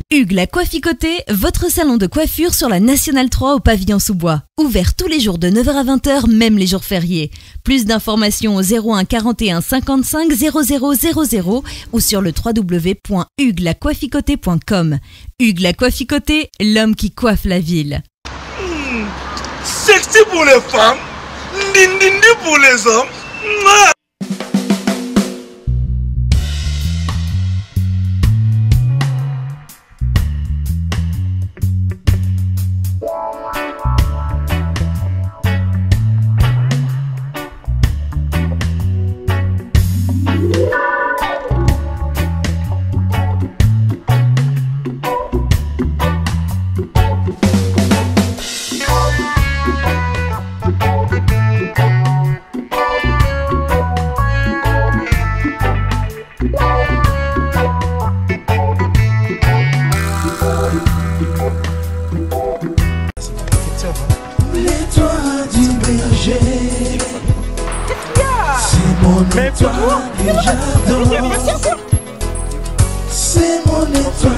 Hugues la Coifficoté, votre salon de coiffure sur la Nationale 3 au pavillon sous-bois. Ouvert tous les jours de 9h à 20h, même les jours fériés. Plus d'informations au 01 41 55 00 00 ou sur le www.huguelacoifficoté.com. Hugues la Coifficoté, l'homme qui coiffe la ville. Sexy pour les femmes, dindindi pour les hommes. C'est mon étoile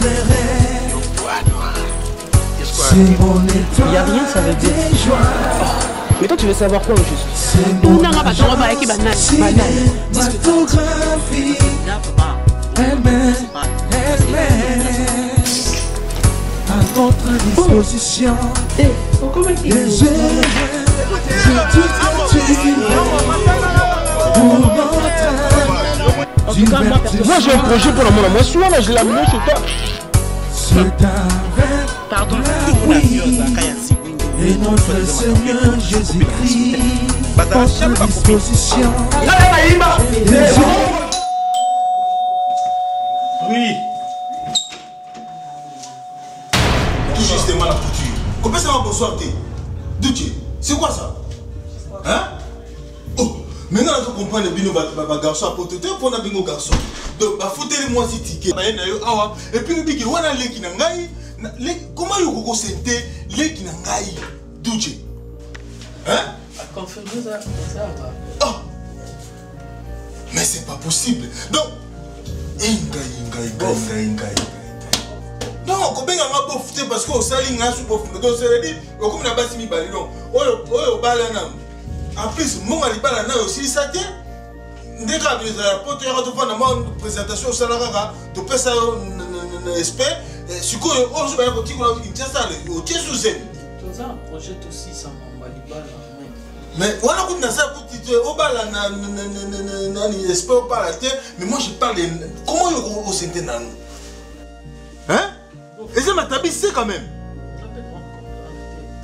de rêve. C'est mon étoile. Il n'y a rien, ça veut dire. Mais toi, tu veux savoir quoi au juste? C'est mon cinématographie. Elle met à votre disposition. Les yeux, Moi j'ai un projet pour la monnaie. Moi souvent là je l'ai amené chez toi. C'est un rêve. Pardon. Et notre Seigneur Jésus-Christ à votre disposition. Oui. Tout justement la couture. Combien ça va bonsoir t'es? Douti, c'est quoi ça? Hein? Oh, maintenant tu comprends le bino garçon à pote, tu prends un bingo garçon. Donc, faut te moi si ticket. Et puis, il y a un leki na ngai. Comment il y a un sente leki na ngai? Douti. Hein? Confirmez ça. Oh! Mais c'est pas possible. Donc, inga. Non, combien on a beau foutre parce qu'on s'aligne à ce pauvre. Donc, c'est dit, comme la base mi balilon. Oh, balanam. En plus, mon alibala aussi, ça tient. Dès que la porte est retrouvée dans une présentation au salarié, tu peux ça espérer. Si tu as un petit peu de temps, tu es sous elle. Tout ça, projette aussi ça m'a balibala. Mais on a comme ça pour te au bal espère pas la terre. Mais moi je parle comment on s'entend dans nous. Hein? Et ça m'a tabissé quand même.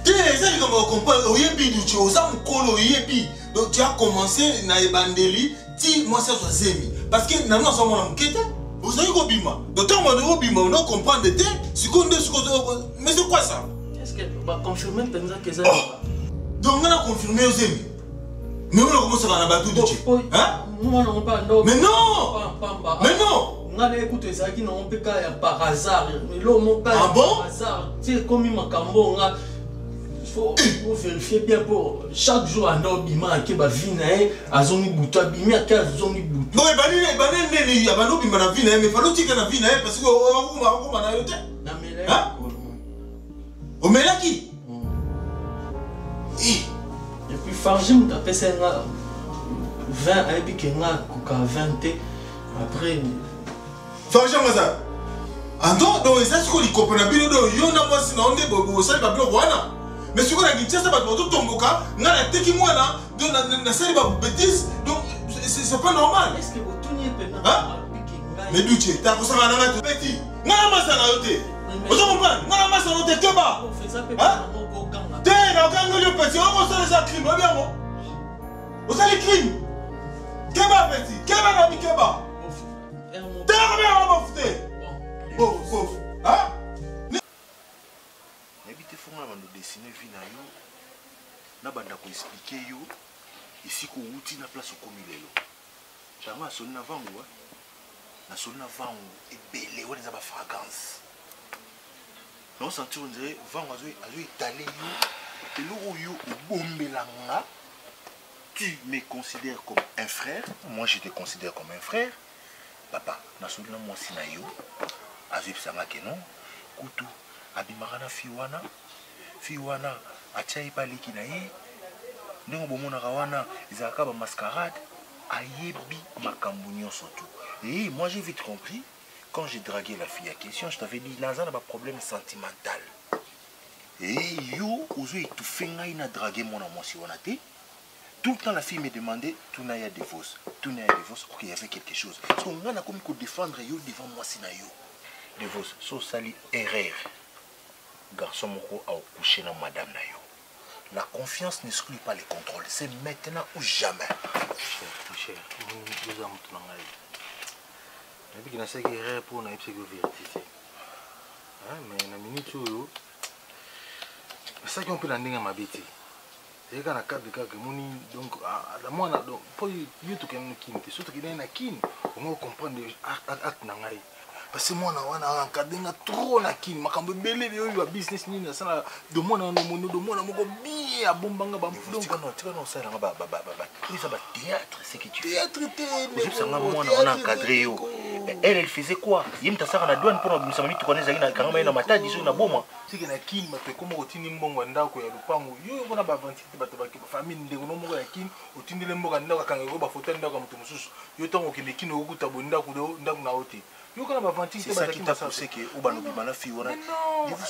C'est comme on comprend, au yebi du tu as un colo yebi. Donc tu as commencé na ebandeli, ti moi ça soit zemi. Parce que nous sommes en enquête. Vous savez quoi bima? Donc quand on bima, on doit comprendre des temps. Mais c'est quoi ça? Est-ce que va confirmer que ça? Donc on a confirmé aux zemi. Mais on a commencé à la battre. Hein? Mais non! Mais non! On a écouté ça qui n'ont pas par hasard. Mais l'homme ah bon? Par hasard. C'est comme il m'a cambo. Il faut vérifier bien pour chaque jour un homme qui va venir à zone bouton, bimé à 15 zones bouton. Non, mais il y a un homme qui va venir, mais il faut que tu viennes parce que on va aller. Hein? On met là qui? Et puis Farjim t'as fait ça 20 et puis qu'il y a 20 après. Farjim ça. Attends, donc ça c'est quoi il comprend bien donc il y en a moi sinon on est bobo ça va bien voir. Mais si on a dit ça va tout tomber là, on a été qui moi là, donc na ça va bêtise, donc c'est pas normal. Est-ce que vous tournez pendant? Mais d'où tu es? T'as pour ça va na petit. Na ma ça na yote. Vous comprenez? Na ma ça na yote que ba. On fait ça peut pas au gang. T'es dans gang le petit, on va faire des crimes bien moi. Vous allez crime. Que ba petit? Que ba na bi que ba? T'es bien on va foutre. Bon. Hein? On a dessiné vie na yo na banda ko expliquer yo ici ko outi na place ko milelo chama soni na vangu na soni na vangu ebele wona za ba fragrance non sentir on dirait vangu azo étaler yo elo yo bombelanga. Tu me considères comme un frère, moi je te considère comme un frère. Papa na soni na moi sina yo azwipesanga ke non kutu abimaka na fi wana atia ye paleki na ye ndenge bomonaka wana ezalaka bamascarade ayebi makambo nyonso tu. Et moi j'ai vite compris quand j'ai dragué la fille à question, je t'avais dit naza na ba problème sentimental. Et yo ozo étouffé ngai na dragué mon amour si wana te. Tout le temps la fille me demandait tout n'a ya divorce. OK, il y avait quelque chose. Parce qu'on a comme qu'on défendre yo devant moi si na yo. Divorce so sali erreur. Garçon moko a couché na madame na yo. La confiance n'exclut pas les contrôles. C'est maintenant ou jamais. Cher, nous avons tout dans la vie. Je dis que c'est une erreur pour une vérité. Mais la minute où c'est ça qu'on peut l'amener à ma bête. C'est quand la carte de quelqu'un donc la moi donc pour YouTube qui nous quitte surtout qu'il y a une kin on va comprendre acte nangai parce que moi na encadré trop na kin makambo belé yo business ni na ça de moi na moko bien bombanga ba donc non ça là ba théâtre c'est que tu fais théâtre ça moi on a encadré yo elle faisait quoi yimta ça na douane pour msamami tu connais na kama na matadi zo na boma c'est que na kin mape comme otini mbongo ndako ya lupango yo kona ba vantité bato ba famille ndeko no moko ya kin otindile mboka ndako kanga ko ba photo ndako mutu mususu yo tongo kende kin okuta bondako na hote. C'est ça qui t'a poussé que Obalobima la fille wana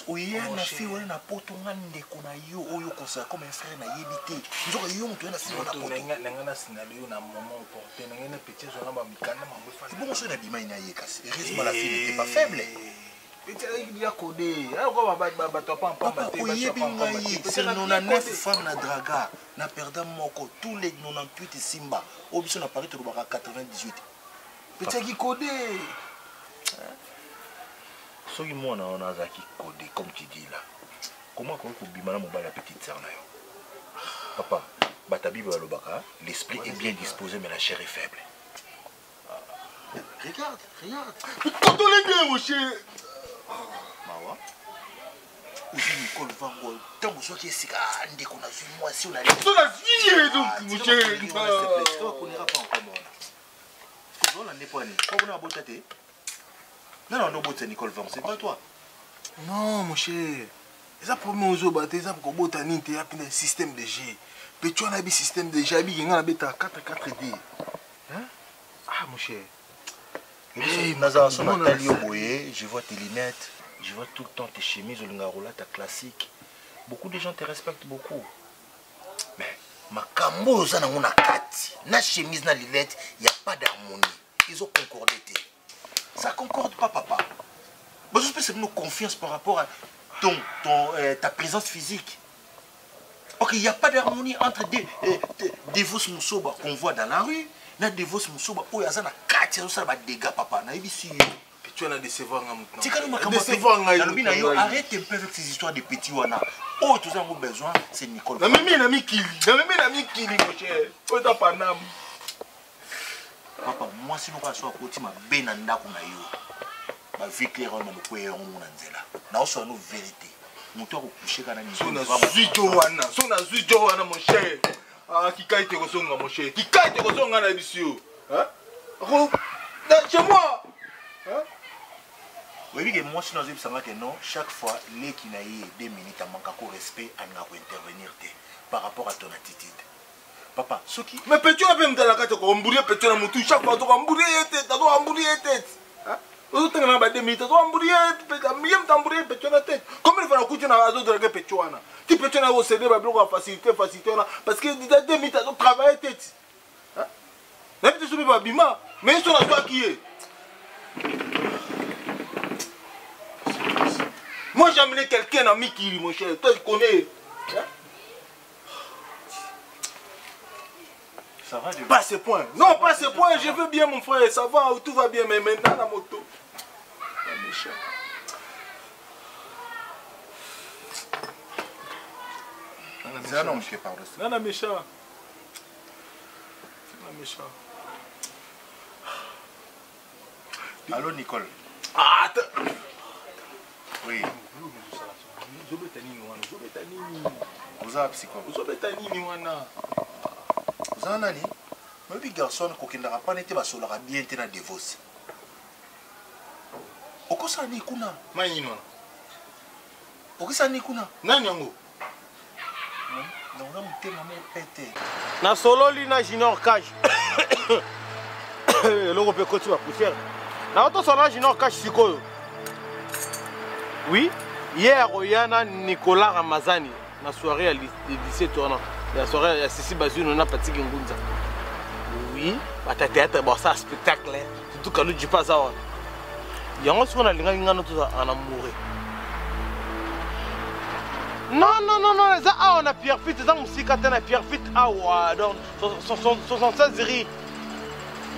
oye na fille wana na poto ngande kona yo oyo konsa comme un frère na yebité nzoka yo mutu na fille wana poto nanga scénario na moment opportun nanga petit zo na ba mikanda mambo fa c'est bon so na bima ina yekasi heureusement la fille n'était pas faible petit il y a codé alors ba to pa papa oyebi c'est 99 femmes na draga na perda moko tous les 98 simba obiso na Paris to ba 98 petit qui codé. Soki mwana on a zaki codé comme tu dis là. Comment qu'on peut bimana mobile la petite sœur là yo. Papa, batabi balobaka, l'esprit est bien disposé mais la chair est faible. Regarde. Quand on est bien mon cher. Mawa. Aussi Nicole Vango, tant que qui est ndé qu'on a vu moi si on a vie donc mon cher. On connaira pas encore moi. On a n'est pas né. Comment on a botaté? Non, c'est Nicole Van, c'est pas toi. Non, mon cher. Les problèmes aux autres, les problèmes il y a un système de G. Puis tu as un système de G, il y a un 4D. Ah, mon cher. Je vois tes lunettes, je vois tout le temps tes chemises, ta classique. Beaucoup de gens te respectent beaucoup. Mais, ma cambo, na chemise, na lunettes, il n'y a pas d'harmonie. Ils ont concordé. Ça concorde pas, papa. Moi, je pense que c'est une confiance par rapport à ta présence physique. Ok, il n'y a pas d'harmonie entre des vos moussoba qu'on voit dans la rue, et des vos moussoba où il y a des dégâts, papa. Tu as décevoir arrête un peu avec ces histoires de petits wana. Oh, tout ça, on a besoin, c'est Nicole. Papa, moi si nous passons à côté ma benanda kuna yo. Ba vie claire on me koye on na nzela. Na oso no vérité. Muto ko coucher kana ni. Sona zujo wana mon cher. Ah kikai te kosonga mon cher. Kikai te kosonga na bisio. Hein? Chez moi. Hein? Oui, que moi si nous avons que non, chaque fois les qui n'a eu 2 minutes à manquer au respect à nous intervenir par rapport à ton attitude. Papa, ce qui. Mais peux-tu appeler me dans la carte pour embrouiller peut-être dans mon tout chaque fois tu embrouiller tête, tu dois embrouiller tête. Hein? Vous tu n'as pas 2 minutes, tu dois embrouiller peut-être même t'embrouiller peut-être la tête. Comment il faut la coucher dans la zone de la peut-être wana. Tu peux tenir au CD ba bloc facilité là parce que dans 2 minutes tu dois travailler tête. Hein? Même tu souris pas bima, mais sur la toi qui est. Moi j'ai amené quelqu'un ami qui mon cher, toi tu connais. Hein? Ça va, pas ce point. Non, pas ce point. Je veux bien, mon frère. Ça va, tout va bien. Mais maintenant, la moto. La méchant. C'est un homme qui parle de ça. Non, la méchant. La méchant. Allô, Nicole. Ah, attends. Oui. Vous avez psychologue. Vous avez Zanani, mais puis garçon, qui n'a pas été basolera bien été dans divorce. Okosa ni kuna. Mai non. Okosa ni kuna. Nani yango? Donc on a monté maman pété. Na solo li na junior cage. Le peut côté va poussière. Na auto solo junior cage sikoyo. Oui, hier oyana Nicolas Ramazani na soirée à lycée tournant. La soirée à Sissi Bazou on a parti Ngunza. Oui, ba ta théâtre ba ça spectacle. Tout quand nous dis pas ça. Yango sona linga ngana tout ça en amoureux. Non, ça on a Pierre Fit, ça musique à Pierre Fit donc 76 riz.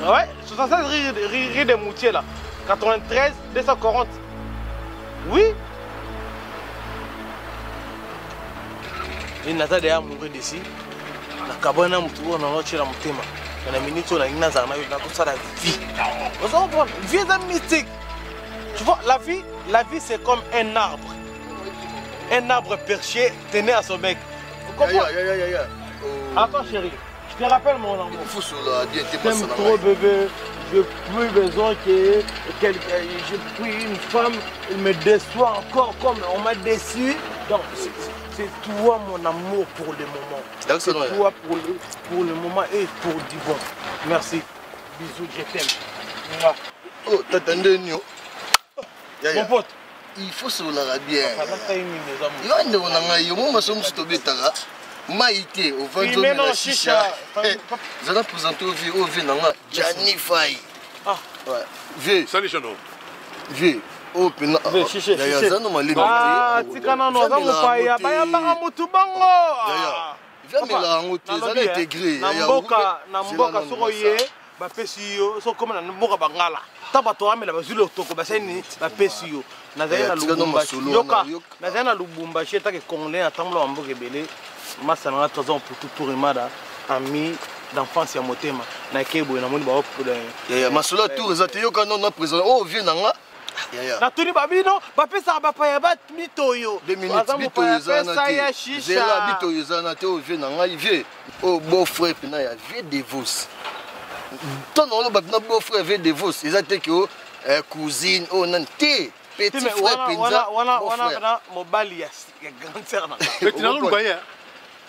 Ouais, 76 riz de moutier là. 93 240. Oui. Il n'a pas d'ailleurs mourir d'ici. La cabane a mutu on a noché la mutema. La minute on a une nazar na tout ça la vie. Vous comprenez? Vie est mystique. Tu vois la vie c'est comme un arbre. Un arbre perché tenait à son bec. Vous comprenez? Attends chérie, je te rappelle mon amour. Je t'aime trop bébé. Je n'ai plus besoin que j'ai pris une femme, elle me déçoit encore comme on m'a déçu. Donc c'est toi mon amour pour le moment. C'est toi pour le moment et pour du bon. Merci. Bisous, je t'aime. Oh, t'attendais nous. Mon pote. Il faut se la bien. Il va nous en moi ma somme sur Betara. Maïté au ventre de la chicha. Je vais présenter au vieux nanga Gianni Fay. Ah ouais. Vieux. Salut Chano. Vieux. Oh pena. Chicha. Ah, tikana no za mupaya. Baya banga mutu bango. Viens me la ngote, ça a intégré. Na mboka soko ye ba pesi yo so comme na mboka bangala. Taba to amela bazulu toko baseni ba pesi yo. Nazana Lubumbashi. Yoka. Nazana Lubumbashi ta ke congolais atamlo amboka belé. Masana 3 ans pour tout remada ami d'enfance ya motema na kebo na moni ba ya masolo tour ezate yoka non na présent oh vieux nanga na tuni babino ba pesa ba pa ya ba mitoyo 2 minutes mitoyo zana ya shisha zela mitoyo zana te oh vieux nanga vieux oh beau frère pena ya vieux divorce ton non ba beau frère vieux divorce ezate que oh cousine oh nanti petit frère pinza wana mobali ya grand frère na petit na lukaye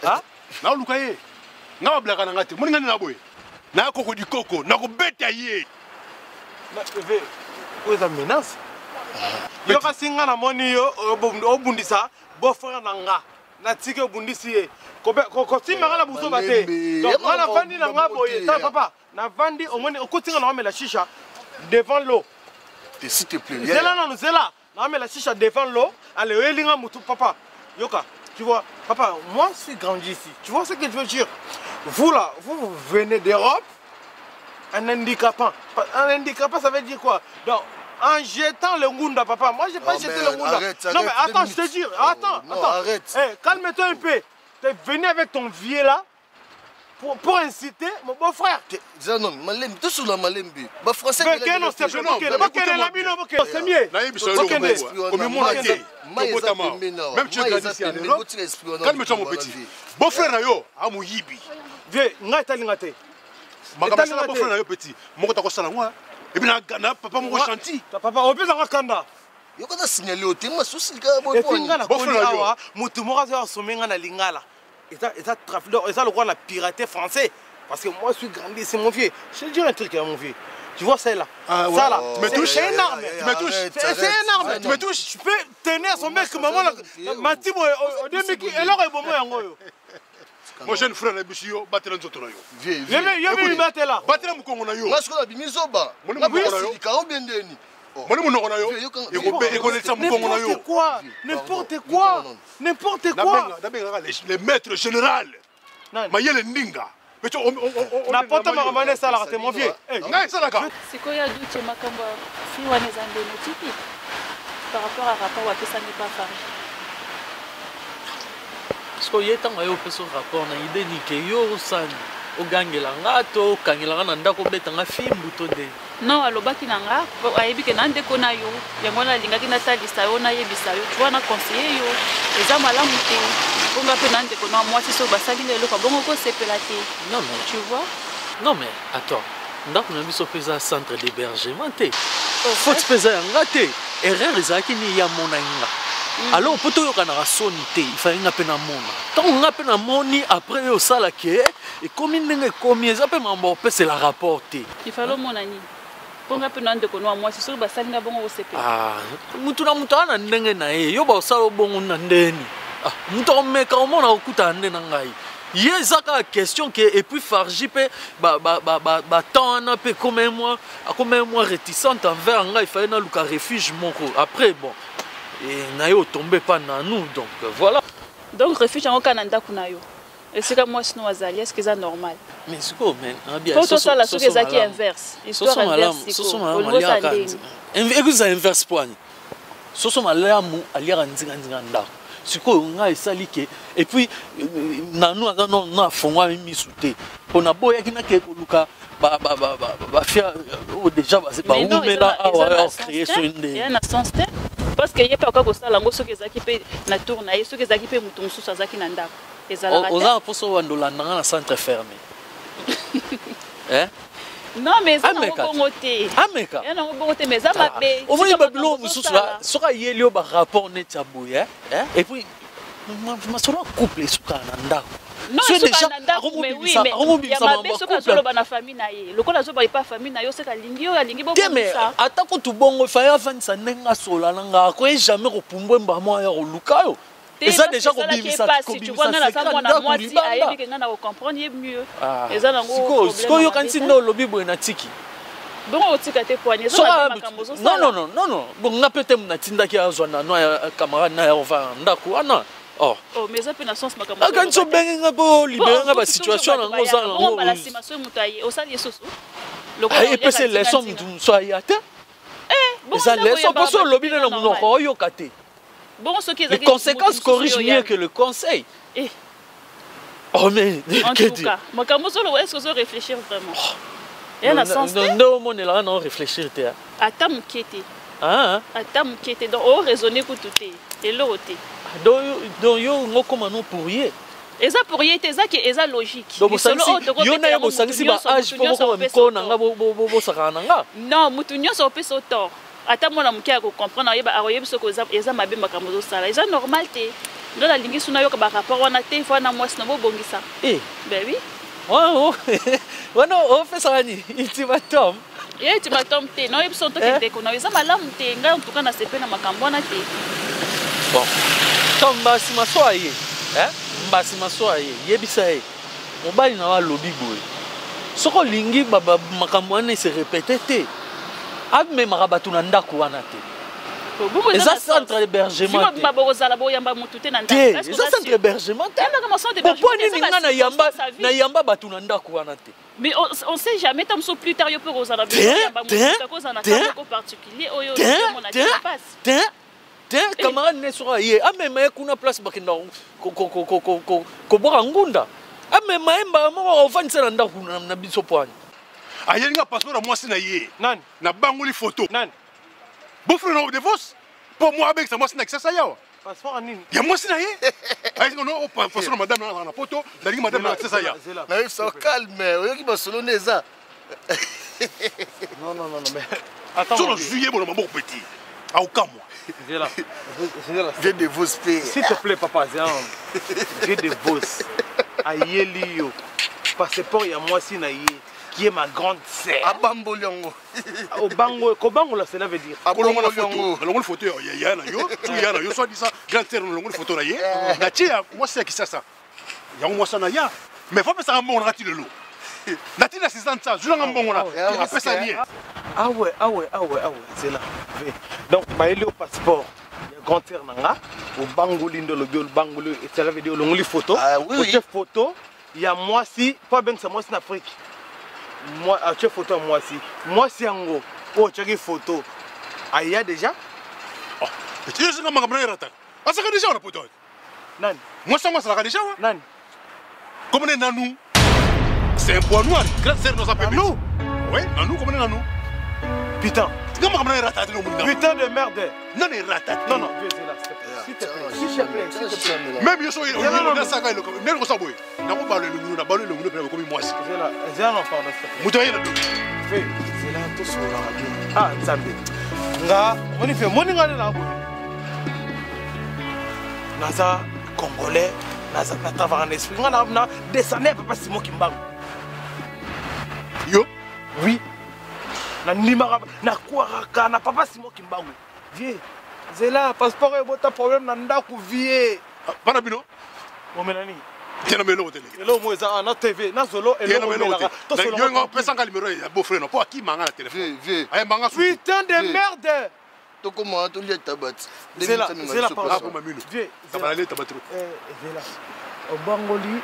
ah na lukaye na blaka na ngati moni ngani na boye na koko di koko na ko beta ye na ve oza menace yo ka singa na moni yo obundisa bo frère na nga na tike obundisi ye ko simanga na buso bate donc na vandi na nga boye ta papa na vandi omoni okutinga na mela shisha devant l'eau s'il te plaît zela na mela shisha devant l'eau allez elinga mutu papa yoka. Tu vois, papa, moi je suis grandi ici. Tu vois ce que je veux dire? Vous là, vous venez d'Europe, un handicapant. Un handicapant, ça veut dire quoi? Donc, en jetant le Ngunda, papa, moi j'ai pas jeté le Ngunda. Non mais attends, je te dis, attends. Arrête. Hey, calme-toi un peu. Tu es venu avec ton vieux là pour inciter mon beau-frère. Non, malem, tout sur la malembi. Bah français. Mais non, c'est mieux. C'est mieux. Même tu es grandi ici en Europe. Calme-toi mon petit. Beau-frère na yo, amu yibi. Vieux, ngai talingate. Makamasa beau-frère na yo petit. Moko ta ko sala moi. Et puis na papa moko chanti. Papa, on peut en kanda. Yo kana signaler au tema souci ka bo. Et puis ngana ko awa, mutu moko za somenga na lingala. Et ça trafic et ça le roi la piraté français parce que moi je suis grandi c'est mon vieux. Je te dis un truc mon vieux. Tu vois ça là. Ça là. Tu me touches. C'est une arme. Tu me touches. C'est une arme. Tu me touches. Je peux tenir son mec maman là. Matimo au demi qui alors est bon moi yo. Mon jeune frère na bisio batela nzoto na yo. Vieux. Yemi batela. Batela mukongo na yo. Ngasko la bimizo ba. Na bisi ka obendeni. Moni munoko na yo. Ekolesa mukongo na yo. N'importe quoi. Le maître général. Mayele Ndinga. Na poto makamane sala te mon vieux. Ngai sala ka. Sikoya duche makambo fi wana zande notipi par rapport à rapport wa pesa ni pas farge. Parce que yetango yo pesa rapport na idée ni ke yo san o gangela ngato kangela na ndako betanga fimbu to de. Non alobaki nanga ayebi ke nande kona yo yango na lingaki na talisa yo na yebisa yo tu wana conseiller yo eza malamu te bonga pe nande kona moi si so basali lelo ka bongo ko sepela te. Non mais tu vois? Non mais attends. Ndako na biso pesa centre d'hébergement te. Faut pesa ngate. erreur ezalaki ni ya mona nga. Alors poto yo kana soni te, il fallait nga pe na mona. Tant nga pe na moni après yo sala ke et comme ndenge komi eza pe mambo pe c'est la rapporter. Il fallait mona ni. Ponga pe nande ko no moi c'est sûr ba salinga bongo o sepe. Mutu na mutu ana ndenge na ye yo ba sala bongo na ndeni. Mutu omeka omona okuta ndenge na ngai. Yezaka question que et puis Farji pe temps na pe comme moi réticente envers nga il fallait na luka refuge moko. Après bon et na yo tombé pas na nous donc voilà. Donc refuge en Canada kuna yo. Et c'est comme moi sinon azali est-ce que c'est normal? Mais c'est quoi mais bien faut ça la chose qui inverse. Histoire inverse. Écoute ça inverse point. Soso malamu aliara nzinga nda. Siko nga esali ke et puis nanu na fongwa mi souté pona boya kina ke koluka ba faire déjà ba umela awa créer sur une il y a un sens te parce que yé pas ko sala ngo soki ezaki pe na tourna ye soki ezaki pe mutu mususu azaki na ndako ezala oza poso wandola na centre fermé hein. Non mais ça n'a pas monté. Ameka. Il y a un bon mais ça m'a fait. On voit babylon mususu soka yelio ba rapport net chaboye hein et puis ma solo couple suka na ndako. Non, c'est déjà mais oui mais il y a ma belle soka solo ba na famille na ye. Lokola zo ba pas famille na yo c'est ka lingi yo alingi bo ça. Mais atako tu bongo fa ya fanisa nenga sola nanga ko jamais ko pumbwe mba mo ya luka yo. Et ça déjà ko bimisa si tu vois na sa mona moitié ayebi ke ngana ko comprendre mieux. Et ça nango siko yo kanti ndo lobi bo na tiki. Bon otika te poignet so non bon nga peut-être na tinda ki azwa na no ya camarade na ya ova ndako ana. Oh mais ça peut na sens makambo. Quand so benga bo libérer nga ba situation nango za nango. Ba la simation mutaye o sali yesusu. Et puis c'est leçon mutu so ayate. Bon ça leçon parce que lobi na monoko yo kate. Bon, les conséquences corrigent mieux que le conseil. Oh mais en tout cas, est-ce que vous réfléchir vraiment? Il y a un sens. Non, on est là, non, réfléchir. Attends, m'inquiéter. Attends, m'inquiéter. Donc, on raisonner pour tout. Et l'autre. Donc, yo, comment nous pourriez? Et ça pourriez être ça qui est ça logique. Donc, vous savez, yo na yo sangi ba âge pour ko nanga bo sakana. Non, mutunyo so pe so tort. Ata mona muke ya ko comprendre yeba aroyebi soko eza mabe makambo zo sala eza normal te ndo la lingi suna yo ka ba rapport wana te fois na mwasi na bo bongisa ben oui wana on fait ça ni ultimatum ultimatum te no yebi sonto ke te ko na eza malamu te nga en tout cas na sepe na makambo wana te bon comme basi masoaye mbasi masoaye yebisa ye mobali na wa lobi boy soko lingi baba makambo wana se répéter te même rabatu na ndako wana te. Eza centre d'hébergement. Si ba bozala bo yamba mututé na ndako. Eza centre d'hébergement. Pourquoi ni ngana na yamba batu na ndako wana te. Mais on sait jamais tant so plus tard yo peut rozala bo yamba mututé cause na cas particulier oyo mon a passe. Camarade ne sera yé. Même kuna place bakenda ko bora ngunda. Même emba mo ofandisa na ndako na biso poani. Ayelinga passeport à moi c'est naïe. Nan. Na bangoli photo. Nan. Bon frère non de vos. Pour moi avec ça moi c'est n'accès ça ya. Passeport à nini. Ya moi c'est naïe. Ay non non passeport madame na photo, dali madame na accès ça ya. Na ils sont calmes, oyo ki Barcelone ça. Non mais attends. Sur le juillet bon maman petit. À aucun mois. J'ai de vos paix. S'il te plaît papa, j'ai de vos. Ayelio. Passeport ya moi c'est naïe. Qui est ma grande sœur. Abamboliongo. Au bango, kobango là cela veut dire. Abamboliongo. Le photo, il y a yo, tu y a yo, soit dit ça, grande sœur le photo là yé. Na tia, moi c'est qui ça. Ya moi ça na ya. Mais faut pas ça mon rati le lot. Na tia 6 ans ça, je l'en bon là. Après ça bien. Ah ouais, c'est là. Donc bah il est au passeport. Grand sœur nanga, au bango lindo le bio, le bango le cela veut dire le ngoli photo. Ah oui. Photo, il y a moi si, pas bien ça moi c'est en Afrique. Moi, tu as photo à moi aussi. Moi, c'est en gros. Oh, tu as une photo. Ah, il y a déjà. Oh, tu sais comment on a raté. Ah, ça a déjà une photo. Non. Moi, ça a déjà. Non. Comment on est nanou? C'est un point noir. Grâce à nos appels. Nanou? Oui, nanou, comment on est nanou? Putain. Comment on a raté? Putain de merde. Non, il est raté. Non, viens là, s'il te plaît. S'il te plaît. Même yo so il a ça quand il n'est pas ça boy. Na ko ba le ngunu na ba le ngunu pe ko mi moi. J'ai là, j'ai un enfant là. Mutoye na do. Fais, c'est là tout sur la radio. Ah, Nzambe. Nga, on y fait mon ingane là. Naza congolais, naza na travail en esprit. Nga na descendre papa Simon Kimbangu. Yo, oui. Na nimara na kuaraka na papa Simon Kimbangu. Vieux. Zela passeport et bota problème na ndaku vieux. Para bino. Omenani. Tiens melo hotel. Elo mo eza na TV, na solo elo mo la. To solo. Yo ngo pesa nga numéro ya beau frère no. Po aki manga na téléphone. Vieux. Ay manga sou. Putain de merde. To comment to lié tabat. Zela Ah pour mamino. Vieux. Ça va aller tabatro. Zela. Obangoli,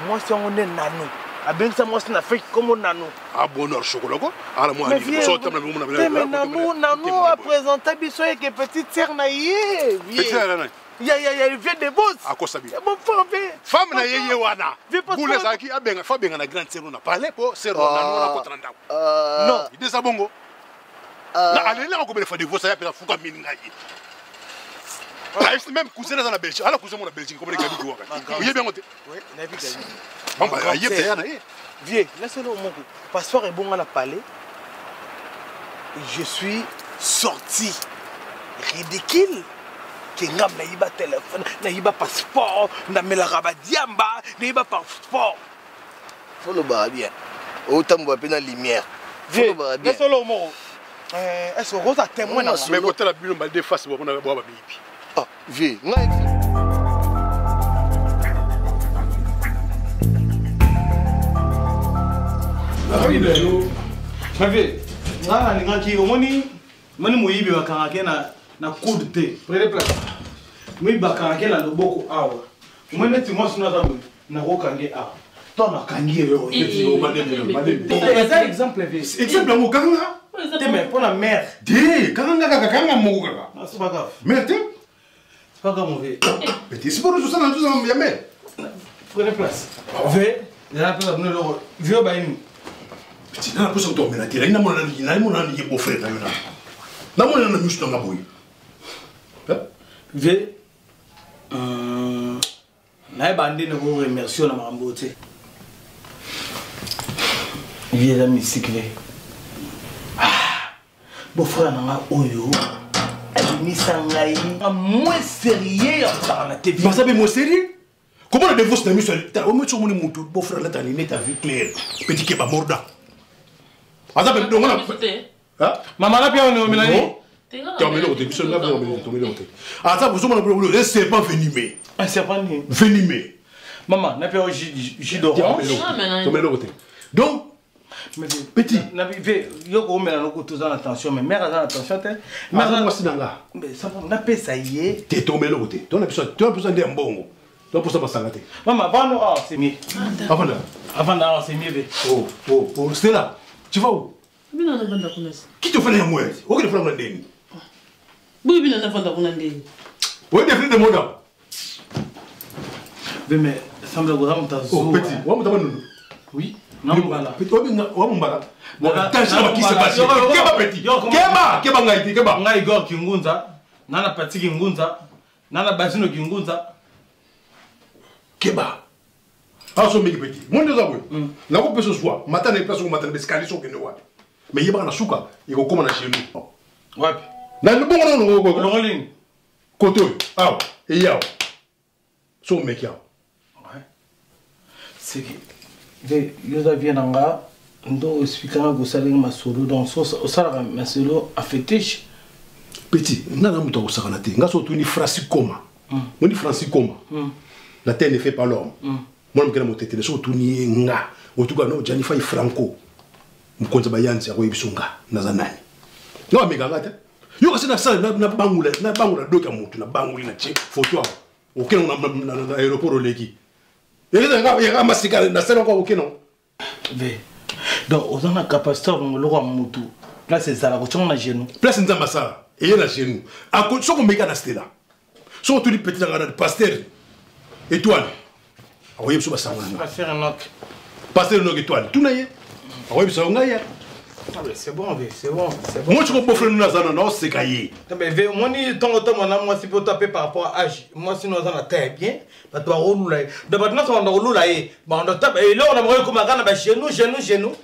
moi si on est nano. Abengisa moi si na fait comme nano. Ah bonheur chocolat quoi. Ah la moi ni so tam na mo na. Mais nano a présenté biso et que petite sœur na yé. Petite sœur na. Il vient de boss. À quoi ça vient? Bon femme na yeye wana. Boule ça qui abenga fa benga na grande sœur na parler pour sœur na ko tranda. Non, il ça bongo. Na allez là on comme fa divorce ya pela fuka minga yi. Même cousin dans la Belgique. Alors cousin mon la Belgique comme les gars du waka. Il est bien monté. Oui, na vie gagne. Bon bah il est bien na. Vieux, laisse-le au mon passeport est bon à la palais. Je suis sorti ridicule. Que ngam na yiba téléphone, na yiba passeport, na melaka ba diamba, na yiba passeport. Faut le barrer bien. Autant moi peine lumière. Faut le barrer bien. Laisse-le au mon. Est-ce que Rosa témoin na mais côté la bino mal de face bon na ba bibi. Ah, vieux. Ma vie, nga ninga ki omoni mani moyibi bakanga ke na coude te. Prenez place. Moi bakanga na loboko awa. Omoni ti moi sino zamu na rokange awa. Ton na kangi yo. C'est exemple vie. Exemple mo kanga. Te mais pour la mère. Di, kanga mo kanga. C'est pas grave. Mais c'est pas grave mon vieux. Petit c'est pour ça na tout ça ya mais. Prenez place. Vieux, là peut donner le vieux baïni. Petit na poso to mena tira ina mona ni beau frère na yona. Na mona na musto nga boy. Vieux na bandi ne vous remercie na mambote. Vieux la musique là. Beau frère na oyo. Ni sangai moins sérieux dans la TV. Vous savez moi sérieux? Comment le divorce na musto ta o muto mon mutu beau frère là ta ni ta vie claire. Petit ke ba morda. Azabe ndongo na. Ah? Maman la bien on est Mélanie. Tu as mis l'autre, tu as mis l'autre. Ah ça vous sommes le le serpent venimé. Un serpent venimé. Maman, n'a pas jus d'orange. Tu mets l'autre. Donc petit. N'a pas yo ko mena no ko tous en attention mais mère en attention te. Mais moi c'est dans là. Mais ça n'a pas ça y est. Tu es tombé l'autre. Tu as besoin d'un bongo. Tu as besoin de s'arrêter. Maman, avant nous c'est mieux. Avant là c'est mieux. Oh, c'est là. Tu vas où? Qui te fait les moyens? Où est-ce que tu fais les oui, bien, on a fait un peu. Où est-ce que tu fais les moyens? Mais ça me semble que oh, petit. Oui. Non, voilà. Petit, on va attention qui se passe. Keba petit. Keba ngaiti, keba. Ngai Igor Kingunza, nana Pati Kingunza, nana Basino Kingunza. Keba. Ah, so meki petit. Mon Dieu, ça oui. La coupe ce soir. Matin, les personnes matin, les scaliers sont que nous. Mais il y a pas de souka. Il faut comment chez nous. Ouais. Dans le bon non, le rolling. Côté. Ah, et yao. So meki yao. Ouais. C'est que yo avia nanga ndo expliquera go saling masolo donc so sala masolo a fétiche. Petit, nana muto ko sakana te. Nga so tu ni Francis Koma. Mo ni Francis Koma. La terre ne fait pas l'homme. Moi je me tete so tu ni nga. En tout cas no Jani Fay Franco. Mkonza bayanzi ako ibisunga nazanani. No amiga ngata. Yo kasi na sala na bangula doka mutu na banguli na che photo awo. Okeno na aéroport leki. Yega masika na sala ko okeno. Ve. Donc on a la capacité de le mutu. Place ça la ko na genou. Place nzamba sala. Et na genou. Ako soko meka na stela. So tu li petit na pasteur étoile. Awoye so basangwa. Pasteur Enoch. Pasteur Enoch étoile. Tout na ye. Awoye so ngaya. C'est bon, c'est bon, c'est bon. Moi, je suis beau frère, nous avons c'est cahier. Mais moi, moi, si vous tapez par rapport à âge, moi, si nous avons très bien, bah, tu vas rouler. D'abord, nous avons roulé. Bah, on tape, et là, on a comme un chez nous.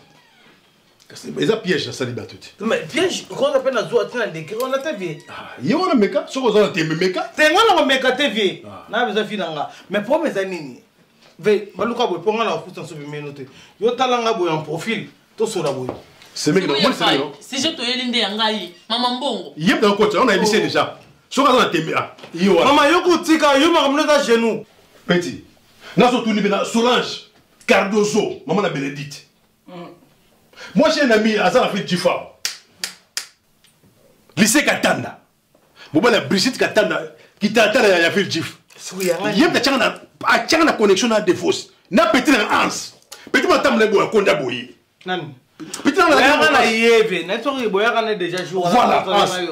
eza piège na sali bato te. Mais piège quand on appelle na zo atina décret on a ta vie. Yo wana meka soko za te meka. Te ngwana ko meka te vie. Na besoin finanga. Mais pour mes anini. Ve baluka boy ponga na futa so bimeno te. Yo talanga boy en profil to so la boy. C'est mec moi c'est non. Si je te yelinde yangai maman mbongo. Yep dans coach on a initié déjà. Soko za te meka. Yo. Maman yo kutika yo makamna ta genou. Petit. Na so tuni bena Solange Cardozo, maman na Bénédicte. Moi j'ai un ami à ça fait Jifa. Lycée Katanda. Bon la Brigitte Katanda qui t'attend à la ville Jif. Il y a une connexion à des fausses. Na petit en ans. Petit matam le boy konda boy. Nan. Petit na la yeve, na to boy kana déjà jour. Voilà.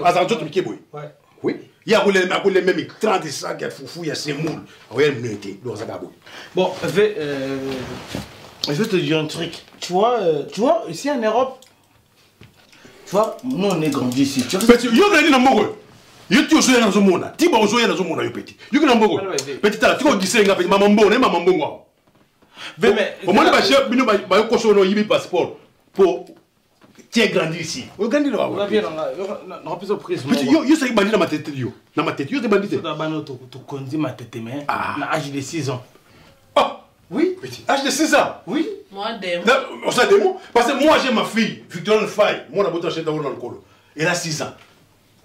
À ça tout piqué boy. Ouais. Oui. Il y a les même 30 sacs à foufou, il y a ces moules. Ouais, nous bon, je vais te dire un truc. Tu vois, ici en Europe, tu vois, nous on est grandi ici. Tu vois, petit, yo gani na mbogo. Yo tu ozoya na zomona. Ti ba ozoya na zomona yo petit. Yo gani na mbogo. Petit tala, tu ko gisenga petit maman mbongo, maman mbongo. Mais au moins ba chef bino ba ko so no yibi passeport pour tu es grandi ici. Yo grandi là. On a bien on a plus de prise. Petit yo c'est bandit na ma tête yo. Na ma tête, yo c'est bandit. Ça ba no to kondi ma tête mais na âge de 6 ans. Oui, petit. Âge de 6 ans. Oui. Moi, démon. On s'est démon. Parce que moi, j'ai ma fille, Victorine Faye. Moi, on a besoin d'acheter dans le colo. Elle a 6 ans.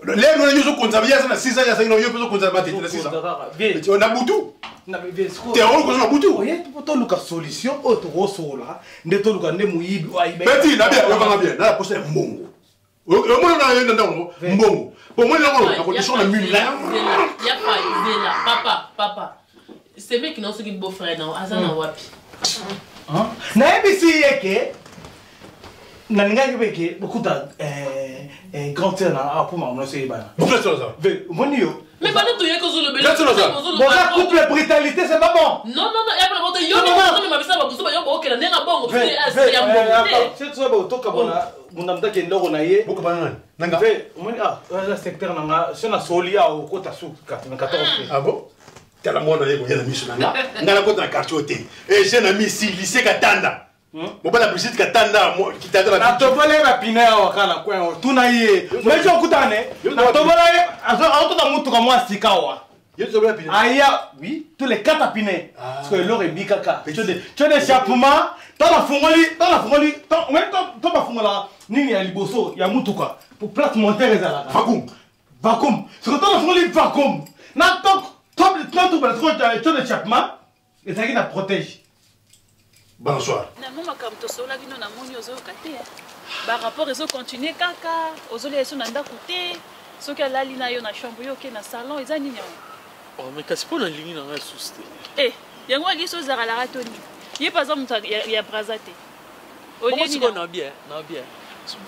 Les gens qui ont 6 ans, il y a 6 ans, ils ont 6 ans. On a boutou. Tu es on a boutou. Oui, tu as une solution. Tu as une mouille. Petit, là, bien. Là, c'est un mongo. Moi, on a un mongo. Pour moi, on a condition de mule. Il n'y a pas, papa. C'est mec qui n'a pas de beau-frère, non, Azana Wapi. Naebisi yeke naninga yeke beaucoup de grand sœur na pour maman c'est bana. Pourquoi ça ça? Monio. Mais pas tout yeke zo le bel. Bon ça couple brutalité c'est pas bon. Non, y a pas de yo ni ma bisa ba kusuba yo ba okela nenga bongo c'est ya bongo. C'est toi ba toka bona munamda ke ndoko na ye. Beaucoup banana. Nanga. Moni le secteur nanga c'est na solia au kota sou 94. Ah bon? Tala mwana yego yana miso nanga. Ngala kota na quartier. Et j'ai un ami ici lycée Katanda. Mon père la Brigitte Katanda qui t'a donné. Na tobola la pinea wakala kwa tuna ye. Mejo kutane. Na tobola auto da mutu kama sikawa. Yo tobola pinea. Aya, oui, tous les 4 pinea. Parce que l'or est bikaka. Tu as des chapeaux, dans la fongoli, dans la fongola, nini ya liboso ya mutuka pour place monter les ala. Vacuum. C'est que dans la fongoli vacuum. Na top tu as des chapeaux et ça qui la protège. Bonsoir. Na mama kam to sola bino na moni ozo kate. Ba rapport ezo continuer kaka, ozo le ezo nanda kote. Soki alali na yo na chambre yo ke na salon eza nini yo. Oh mais kasi pona lingi na nga suste. Yango ali so zara la ratoni. Ye par exemple ya brazate. Oli ni na bien.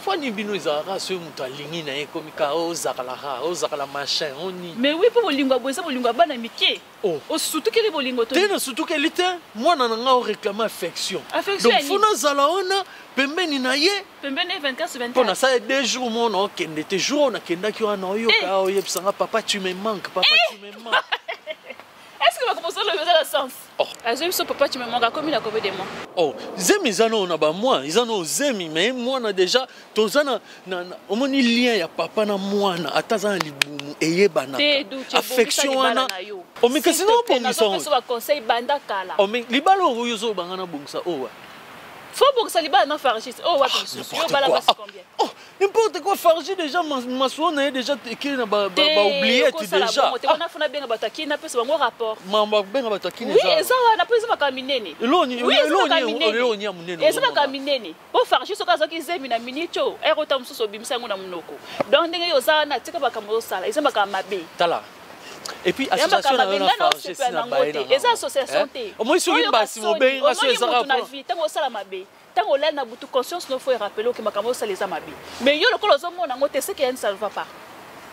Fani bino ezara so mutu alingi na ye komi ka ozakala machin oni. Mais oui pour bolingo boisa bolingo bana mike. O surtout que les bolingo to. Tena surtout que lite mwana na nga o réclamer affection. Affection. Donc fona zala ona pembeni na ye. Pembeni 24/24. Pona ça 2 jours mon on kende te jour na kenda ki wana oyo ka oyo pisanga papa tu me manques Est-ce que va commencer le dans le sens? Azemi so papa tu me manques comme il a combien de mois? Zemi zano na ba moi, izano zemi mais moi na déjà tozana na omoni lien ya papa na mwana atazana libumu eyebana. Affection wana. Mais kasi non pour mi son. So ba conseil banda kala. Mais libalo oyo zo bangana bongsa owa. Faut que ça libère na fargis. Wa to susu yo bala basi combien? N'importe quoi fargis déjà masona déjà qui na ba oublier tu déjà. On a fona benga bataki na pesa bango rapport. Mamba benga bataki oui eza na pesa makaminene. Eloni ya munene. Eza makaminene. Po fargis soka zoki zemi na minicho. Erota mususo bimisa ngo na munoko. Donc ndenge yo za na tika bakamozo sala. Eza makamabe. Tala. Et puis association na fargis na baina. Eza association te. Au moins sur une base mo benga so eza rapport. Tango sala mabe. Tant on l'a na butu conscience no faut rappeler que makambo ça les amabi mais yo lokolo zo mona ngote c'est que ça ne va pas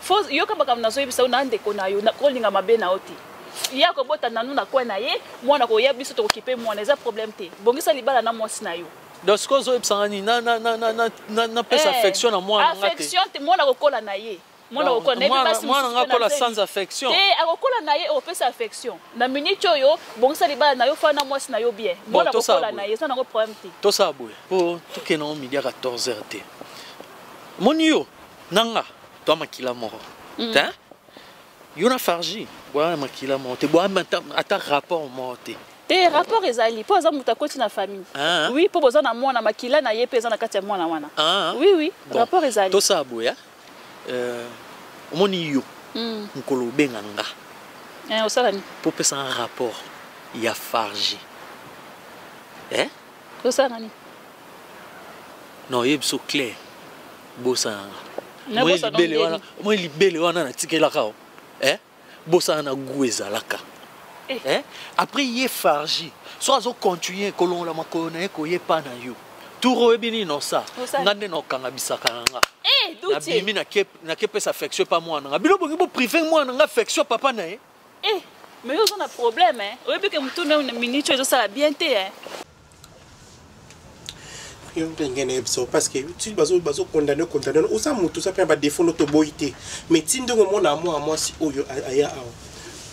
faut yo ka makambo nazo yebisa na ndeko na yo na kolinga mabe na oti ya ko bota nanu na kwa na ye mwana ko yebiso to kipe mwana eza problème te bongisa libala na mwasi na yo donc ce zo yebisa ni na pesa affection na mwana ngate affection te mwana ko kola na ye mwana okola na basi mwana ngakola sans affection akokola na ye opesa affection na minute oyo bongisa libala na yo fana mwasi na yo bien mwana okola na ye ça nango problème te to ça boye po tokena o midi à 14h te moni yo nanga to makila moko te yo na farji boya makila moko te boya ata rapport moko te te rapport ezali po za muta koti na famille oui po boza na mwana makila na ye peza na kati ya mwana wana oui rapport ezali to ça boya omoni yo nkolo benga nga osalani po pesa un rapport ya farji osalani non yebso clair bosa moi libele wana na tikelaka bosa na gu ezalaka après ye farji so azo continuer kolongola makolo na ye koye pa na yo turo ebini no sa ngande no kanga bisaka nga nabimi na kepesa affection pa mwana nga bilo bongi bo privé mwana nga affection papa na ye mais yo na problème oyebi ke mutu na minute ezo sala bien te yo ngene ebiso parce que tu bazo condamner osa mutu ça peut pas défaut notre boité mais tindongo mona moi si oyo aya awo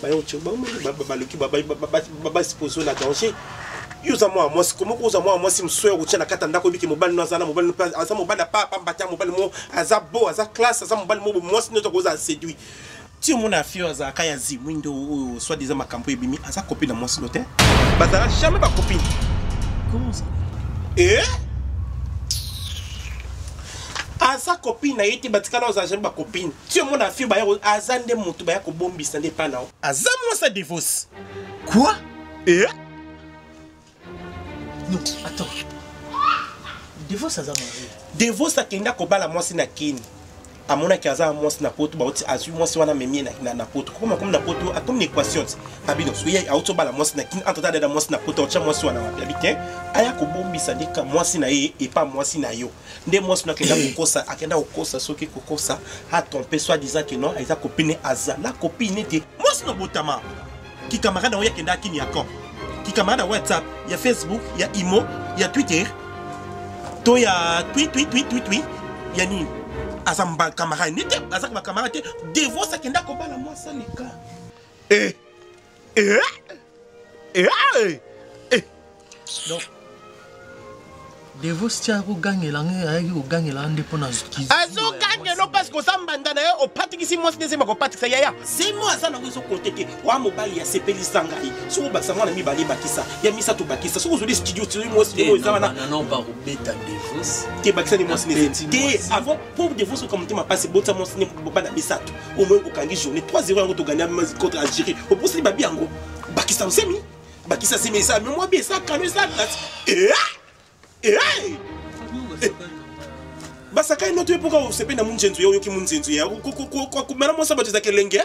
bayo tsheba baluki baba exposer la danger yo za moi si comment oza moi si msoyo kutshana kata ndako biki mobali no azana mobali aza mobali pa mbata mobali mo aza beau aza classe aza mobali mo moi si noto koza séduit ti mona fio aza kaya zi windo soit disant makampo ebimi aza copine na moi si note bazala jamais ba copine comment ça aza copine na yete batikala oza jamais ba copine ti mona fio ba ya aza nde mutu ba ya ko bombisa nde pa na aza moi sa divorce quoi non attends divorce aza marié divorce akenda ko bala moi si na kini amona ki aza moi si na poto ba oti azu moi si wana memie na poto comme na poto a comme une équation abino so ya auto bala moi si na kini entre da moi si na poto oti moi si wana wapi abike aya ko bombisa ndeka moi si na ye et pas moi si na yo nde moi si na kenda kokosa akenda kokosa soki kokosa a tromper soit disant que non eza copine aza la copine te moi si no botama ki camarade oya kenda kini yakon ki camarade WhatsApp ya Facebook ya Imo ya Twitter to ya tweet ya nini azamba camarade nete azaka camarade divorce akenda ko bala moi ça leka donc divorce tia ko gangela ayaki ko gangela ande pona azo gangela parce que sambanda na yo opatikisi moi sinese mako patikisa yaya c'est moi ça na ko kotete wa mobali ya sepeli sangai so ba sangwa na mibali bakisa ya misa to bakisa so zo studio tu moi sinese ezana non ba ko beta divorce te bakisa ni moi sinese te avant pour divorce comme tu m'as passé bota moi sinese boba na bisato au moins ko kangi journée 3-0 yango to gagner contre Algérie au poste babi yango bakisa semi bakisa semi ça mais moi bien ça quand ça basaka inoto epoka usepe na munjenzu yo yoki munjenzu ya ko mera mo sabato za kelenge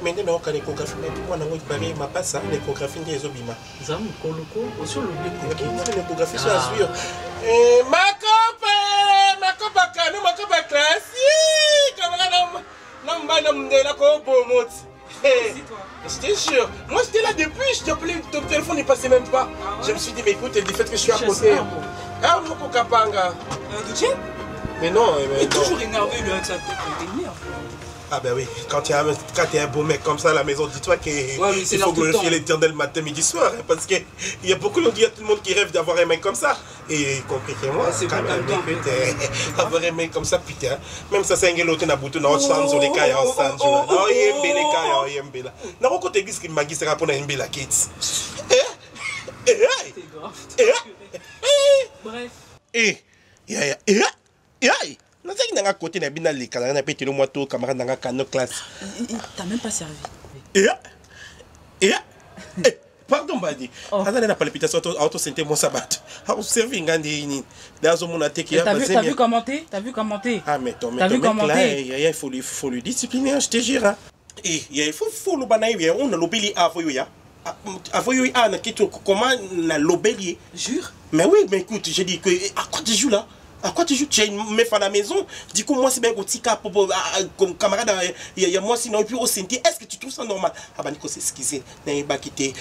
mende na okane échographie mais mwana ngo ibari mapasa l'échographie ndezo bima zamu koloko osolo bien l'échographie so assuire makopa kanu makopa classique camarade na mbana mndela ko bomoti je te jure, moi j'étais là depuis, je t'appelais, ton téléphone n'est passé même pas. Je me suis dit, mais écoute, du fait que je suis à côté. Ah, Moko Kapanga. Mais non, il est toujours énervé lui avec sa tête d'énerve. Ah ben oui, quand tu es un beau mec comme ça à la maison, dis-toi qu'il faut glorifier l'éternel matin, midi, soir. Hein, parce qu'il y a beaucoup de gens, il y a tout le monde qui rêve d'avoir un mec comme ça. Et y compris que moi, c'est quand même avoir un mec comme ça, putain. Même ça, c'est un gars qui n'a pas de temps, sur les cailles ensemble. Oh, il y a un bel caille, il y a un bel. Non, on compte l'église qui m'a dit, c'est pour un bel kids. Bref. Non, c'est qu'il y a un côté de la vie, il a pété le moito, camarade dans la classe. Il t'a même pas servi. Pardon, Badi. Attendez, la palpitation, auto-synthé, mon sabbat. Au servi, Gandhi, dans mon attaque. T'as vu commenter? T'as vu commenter? Ah, mais ton mec, il faut lui discipliner, je te jure. Et il faut le banaï, on a l'obéli à Voyoya. À Voyoya, comment on a l'obéli? Jure? Mais oui, mais écoute, j'ai dit que. À quoi tu joues là? À quoi tu joues? Tu as une meuf à la maison. Du coup, moi, c'est bien comme camarade, il y a moi, sinon, et puis au sentier. Est-ce que tu trouves ça normal? Ah, bah, Nico, c'est excusé. Excusez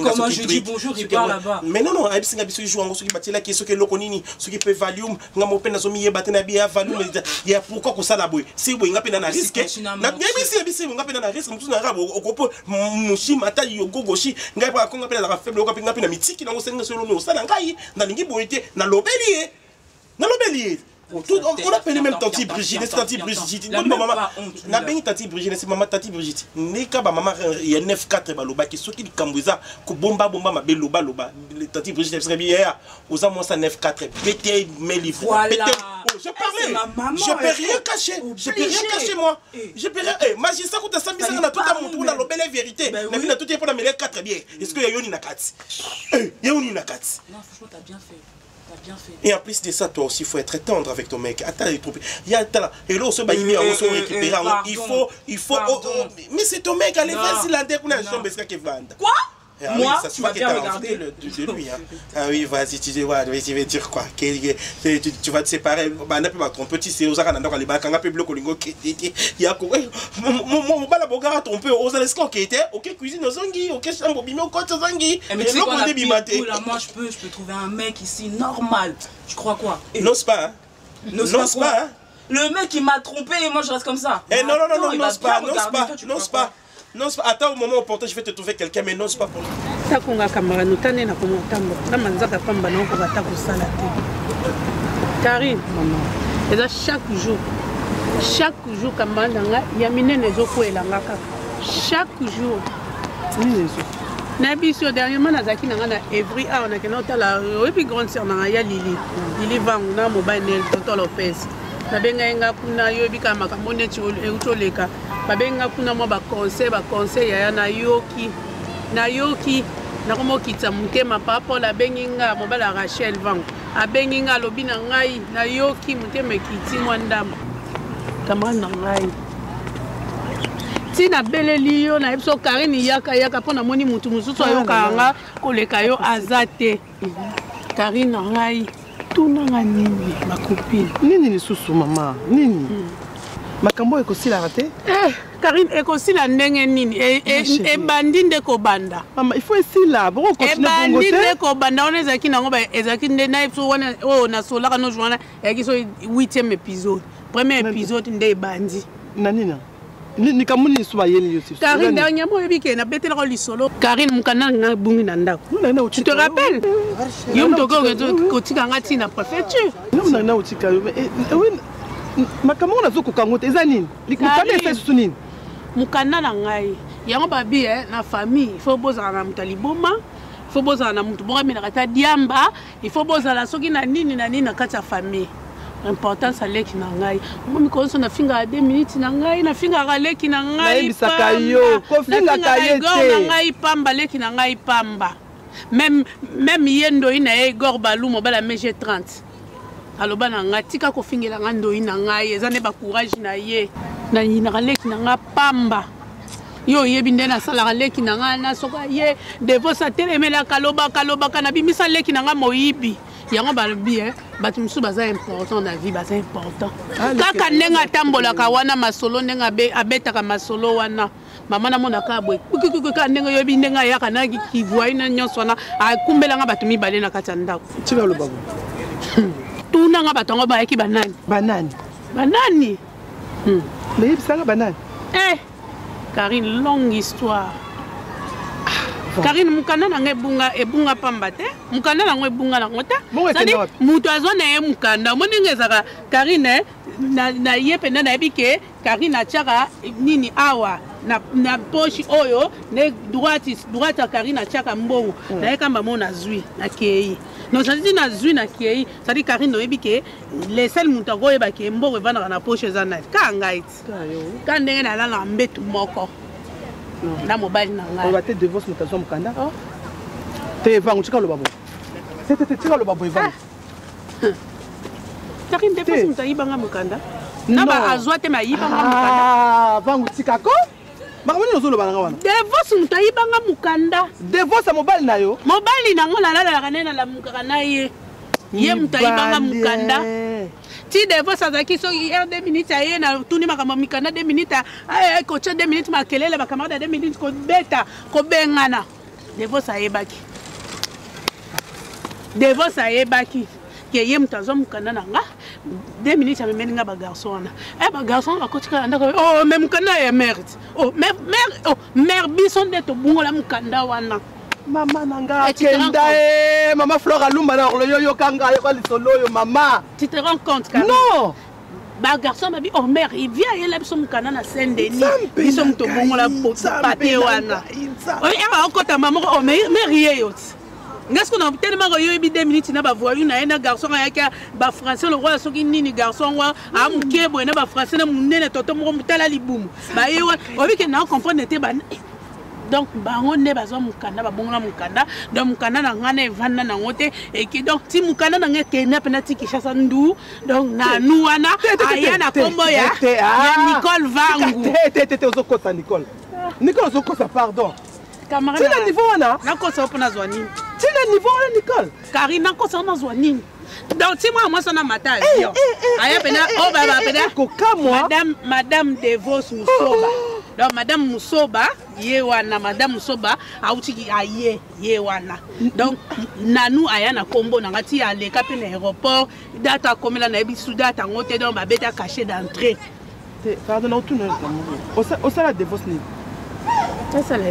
comment je dis bonjour, il part là-bas. Mais non, il joue en ceux qui battent là, qui sont les loconini, ceux qui peuvent valium, n'a pas peine à sommiller, battre na bien valium. Il y a pourquoi que ça la boue? C'est où il n'y a pas de risque. N'a bien ici, on a pas de risque. Nous avons au copo, Mouchi, Mata, Yogo, Goshi, n'a pas qu'on appelle la faible, on a pas de mythique, qui n'a pas de solo, ça n'a pas de boité, n'a l'obélier. Non, on appelle même Tati Brigitte, Tati Brigitte. Na bengi Tati Brigitte, c'est maman Tati Brigitte. Neka ba maman il y a 9-4 baloba qui sont qui kambouza ko bomba ma beloba loba. Tati Brigitte serait bien aux amours ça 9-4 pété mes livres. Je parlais. Je peux rien cacher. Je peux rien cacher moi. Je peux rien. Magistrat quand ça mis ça na tout à mon tour na lobé la vérité. Na vie na tout est pour la mêler 4 bien. Est-ce que y a yoni na 4? Yoni na 4. Non, franchement t'as bien fait. Bien fait. Et en plus de ça, toi aussi, il faut être tendre avec ton mec. Attends, il y a et là, on se bat, on récupère. Il faut. Mais c'est ton mec, allez, vas-y, là, dès qu'on a un chambre, est-ce qu'il va vendre? Quoi? Ah, moi, oui, ça tu vas bien regarder de lui. Hein. Ah oui, vas-y, tu veux dire quoi? Tu vas te séparer. Ton petit, c'est aux arans, les bacs, un peu bloqué, il y a quoi? Mon balabogara, ton peu aux alescans qui était, ok, cuisine aux zangi, ok, chambre, bimé, au côté zangi. Mais tu sais quoi, moi, je peux trouver un mec ici normal. Je crois quoi? N'ose pas, hein? N'ose pas, hein? Le mec, il m'a trompé et moi, je reste comme ça. Eh non, n'ose pas. Non, attends au moment opportun, je vais te trouver quelqu'un, mais n'ose pas pour lui. Takunga kamara nutane na komotambo. Na manzaka pamba na ko bata ko sala te. Karine, maman. Et chaque jour kamara nga ya minene zoko elanga kaka. Chaque jour. Na biso dernièrement nazaki na na Evry a on a kena tala et puis grande sœur na ya Lili vangu na mobile nel Tonton Lopez. Na benga nga kuna yo bika makambo neti utoleka. Babenga kuna mwa ba conseil ya na yoki na komo kitsa mutema papa la benginga mobala Rachel Vang abenginga lobi na ngai na yoki mutema kiti mwandama kamara na ngai tina beleli yo na ebiso Karine yaka pona moni mutu mususu ayoka nga koleka yo azate Karine na ngai tuna nga nini ma copine nini lisusu mama nini makambo ekosila raté Karine ekosila ndenge nini ebandi ndeko banda mama il faut esila boko continuer bongo te ebandi ndeko banda on ezaki nango ba ezaki nde na episode wana o na solaka no journal yaki so 8e épisode premier épisode nde ebandi nanina ni kamuni suba yeli yosi Karine dernièrement ebike na betela ko lisolo Karine mukana nga bungi na ndako tu te rappelles yo mtoko ko tika ngati na préfecture non na utika makambo na zoko kangote eza nini likutana esa sunini mukana na ngai yango babi na famille il faut bozala na mutu liboma il faut bozala na mutu bonga mina kata diamba il faut bozala soki na nini na kati ya famille importance aleki na ngai momi konso na finga 2 minutes na ngai na finga aleki na ngai bisaka yo ko finga kayete na ngai pamba leki na ngai pamba même yendo ina Igor Balumo bala MG 30 aloba na nga tika kofingela nga ndoi na ngai eza ne ba courage na ye na yina leki na nga pamba yo yebi nde na sala leki na nga na soka ye devo sa telemela kaloba kana bimisa leki na nga moyibi yango balobi batu musu baza important na vie baza important kaka ndenga tambola ka wana masolo ndenga abetaka masolo wana mama na mona ka boy ka ndenga yobi ndenga yaka na kivoi na nyonso na akumbela nga batu mibale na kati ya ndako tika lo babu tuna nga batongo ba yaki banani mais bisanga banani Karine longue histoire Karine mukana na ngai ebunga pamba te mukanda na ngai ebunga na ngota sadi mutu azwa na ye mukanda moni ngezaka Karine na ye penda na ebike Karine achaka nini awa na poche oyo ne droite Karine achaka mbongo na ye kamba mona zwi na kei non sadi na zwi na kei sadi Karine no ebike le sel mutu go yeba ke mbongo evana na poche za na ka ngai ka ndenge na lala mbetu moko na mobile na ngai on va te divorce mutazo mukanda te vangu chika lo babo te chika lo babo vangu Karine divorce mutayiba nga mukanda na ba azwa te mayiba nga mukanda vangu chika ko makamoni no zolo bana wana divorce mutayiba nga mukanda divorce mobile na yo mobile na ngona la kanena la mukaka na ye Ye mutaibanga mukanda. Ti devo sazaki so hier 2 minutes aye na tuni makamba mikanda 2 minutes ay coach 2 minutes makelele ba camarade 2 minutes ko beta ko bengana. Devo sayebaki. Devo sayebaki. Ke ye mutazo mukanda nanga 2 minutes amemeni nga ba garçon na. Ba garçon ba kotika ndako oh même mukanda ya merde. Oh mère bison de to bungola mukanda wana. Maman nanga kenda maman Flora Lumba na yo kanga yo lisolo yo maman. Tu te rends compte quand non. Ba garçon m'a dit oh mère il vient il a son canana na Saint-Denis. Ils sont to bongola pâté wana. Oui aba okota maman oh mère yo. Ngasiko na tellement yo bi 2 minutes na ba voyou na ena garçon ayaka ba français le roi soki nini garçon wa amkebo na ba français na munene toto mo mutala libumu. Ba yo obi ke na comprendre te ba donc bango ne bazo mukanda ba bongola mukanda donc mukanda na ngana evanda na ngote et qui donc ti mukanda na ngeke na penati kishasa ndu donc na nuana ayana kombo ya Nicole Vangu te ozokota Nicole ozokota pardon camarade tina niveau wana na kosa opona zwani tina niveau wana Nicole Karina kosa na zwani donc ti moi ça na mata yo aya pena o baba pena kokamwa madame Devos Musoba. Donc madame Musoba yewana madame Musoba autiki aye yewana donc nanu ayana kombo na ngati ya leka pe na aéroport data komela na bisu data ngote donc ba beta caché d'entrée pardon auto na o sala divorce ni ça la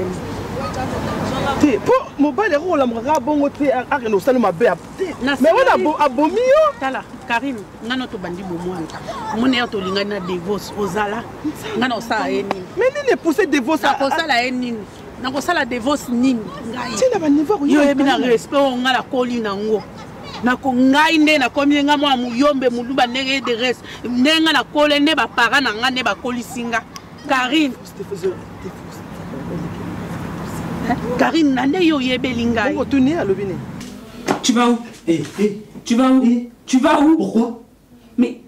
te pour mobile ro la mra bongo te arena o sala mabe mais on a abomi yo tala Karim ngano to bandi bomwana mona to linga na divorce ozala ngano osala eni mais nini pousser divorce na kosala eni na kosala divorce nini ngai tina ba niveau yo ebina respect o ngala koli na ngo na ko ngai nde na komi nga mwa muyombe muluba ndenge de reste ndenga na kole ne ba para na nga ne ba koli singa Karim Karim nande yo yebeli ngai on tourner à l'obine tu vas où tu vas où tu vas où? Pourquoi? Mais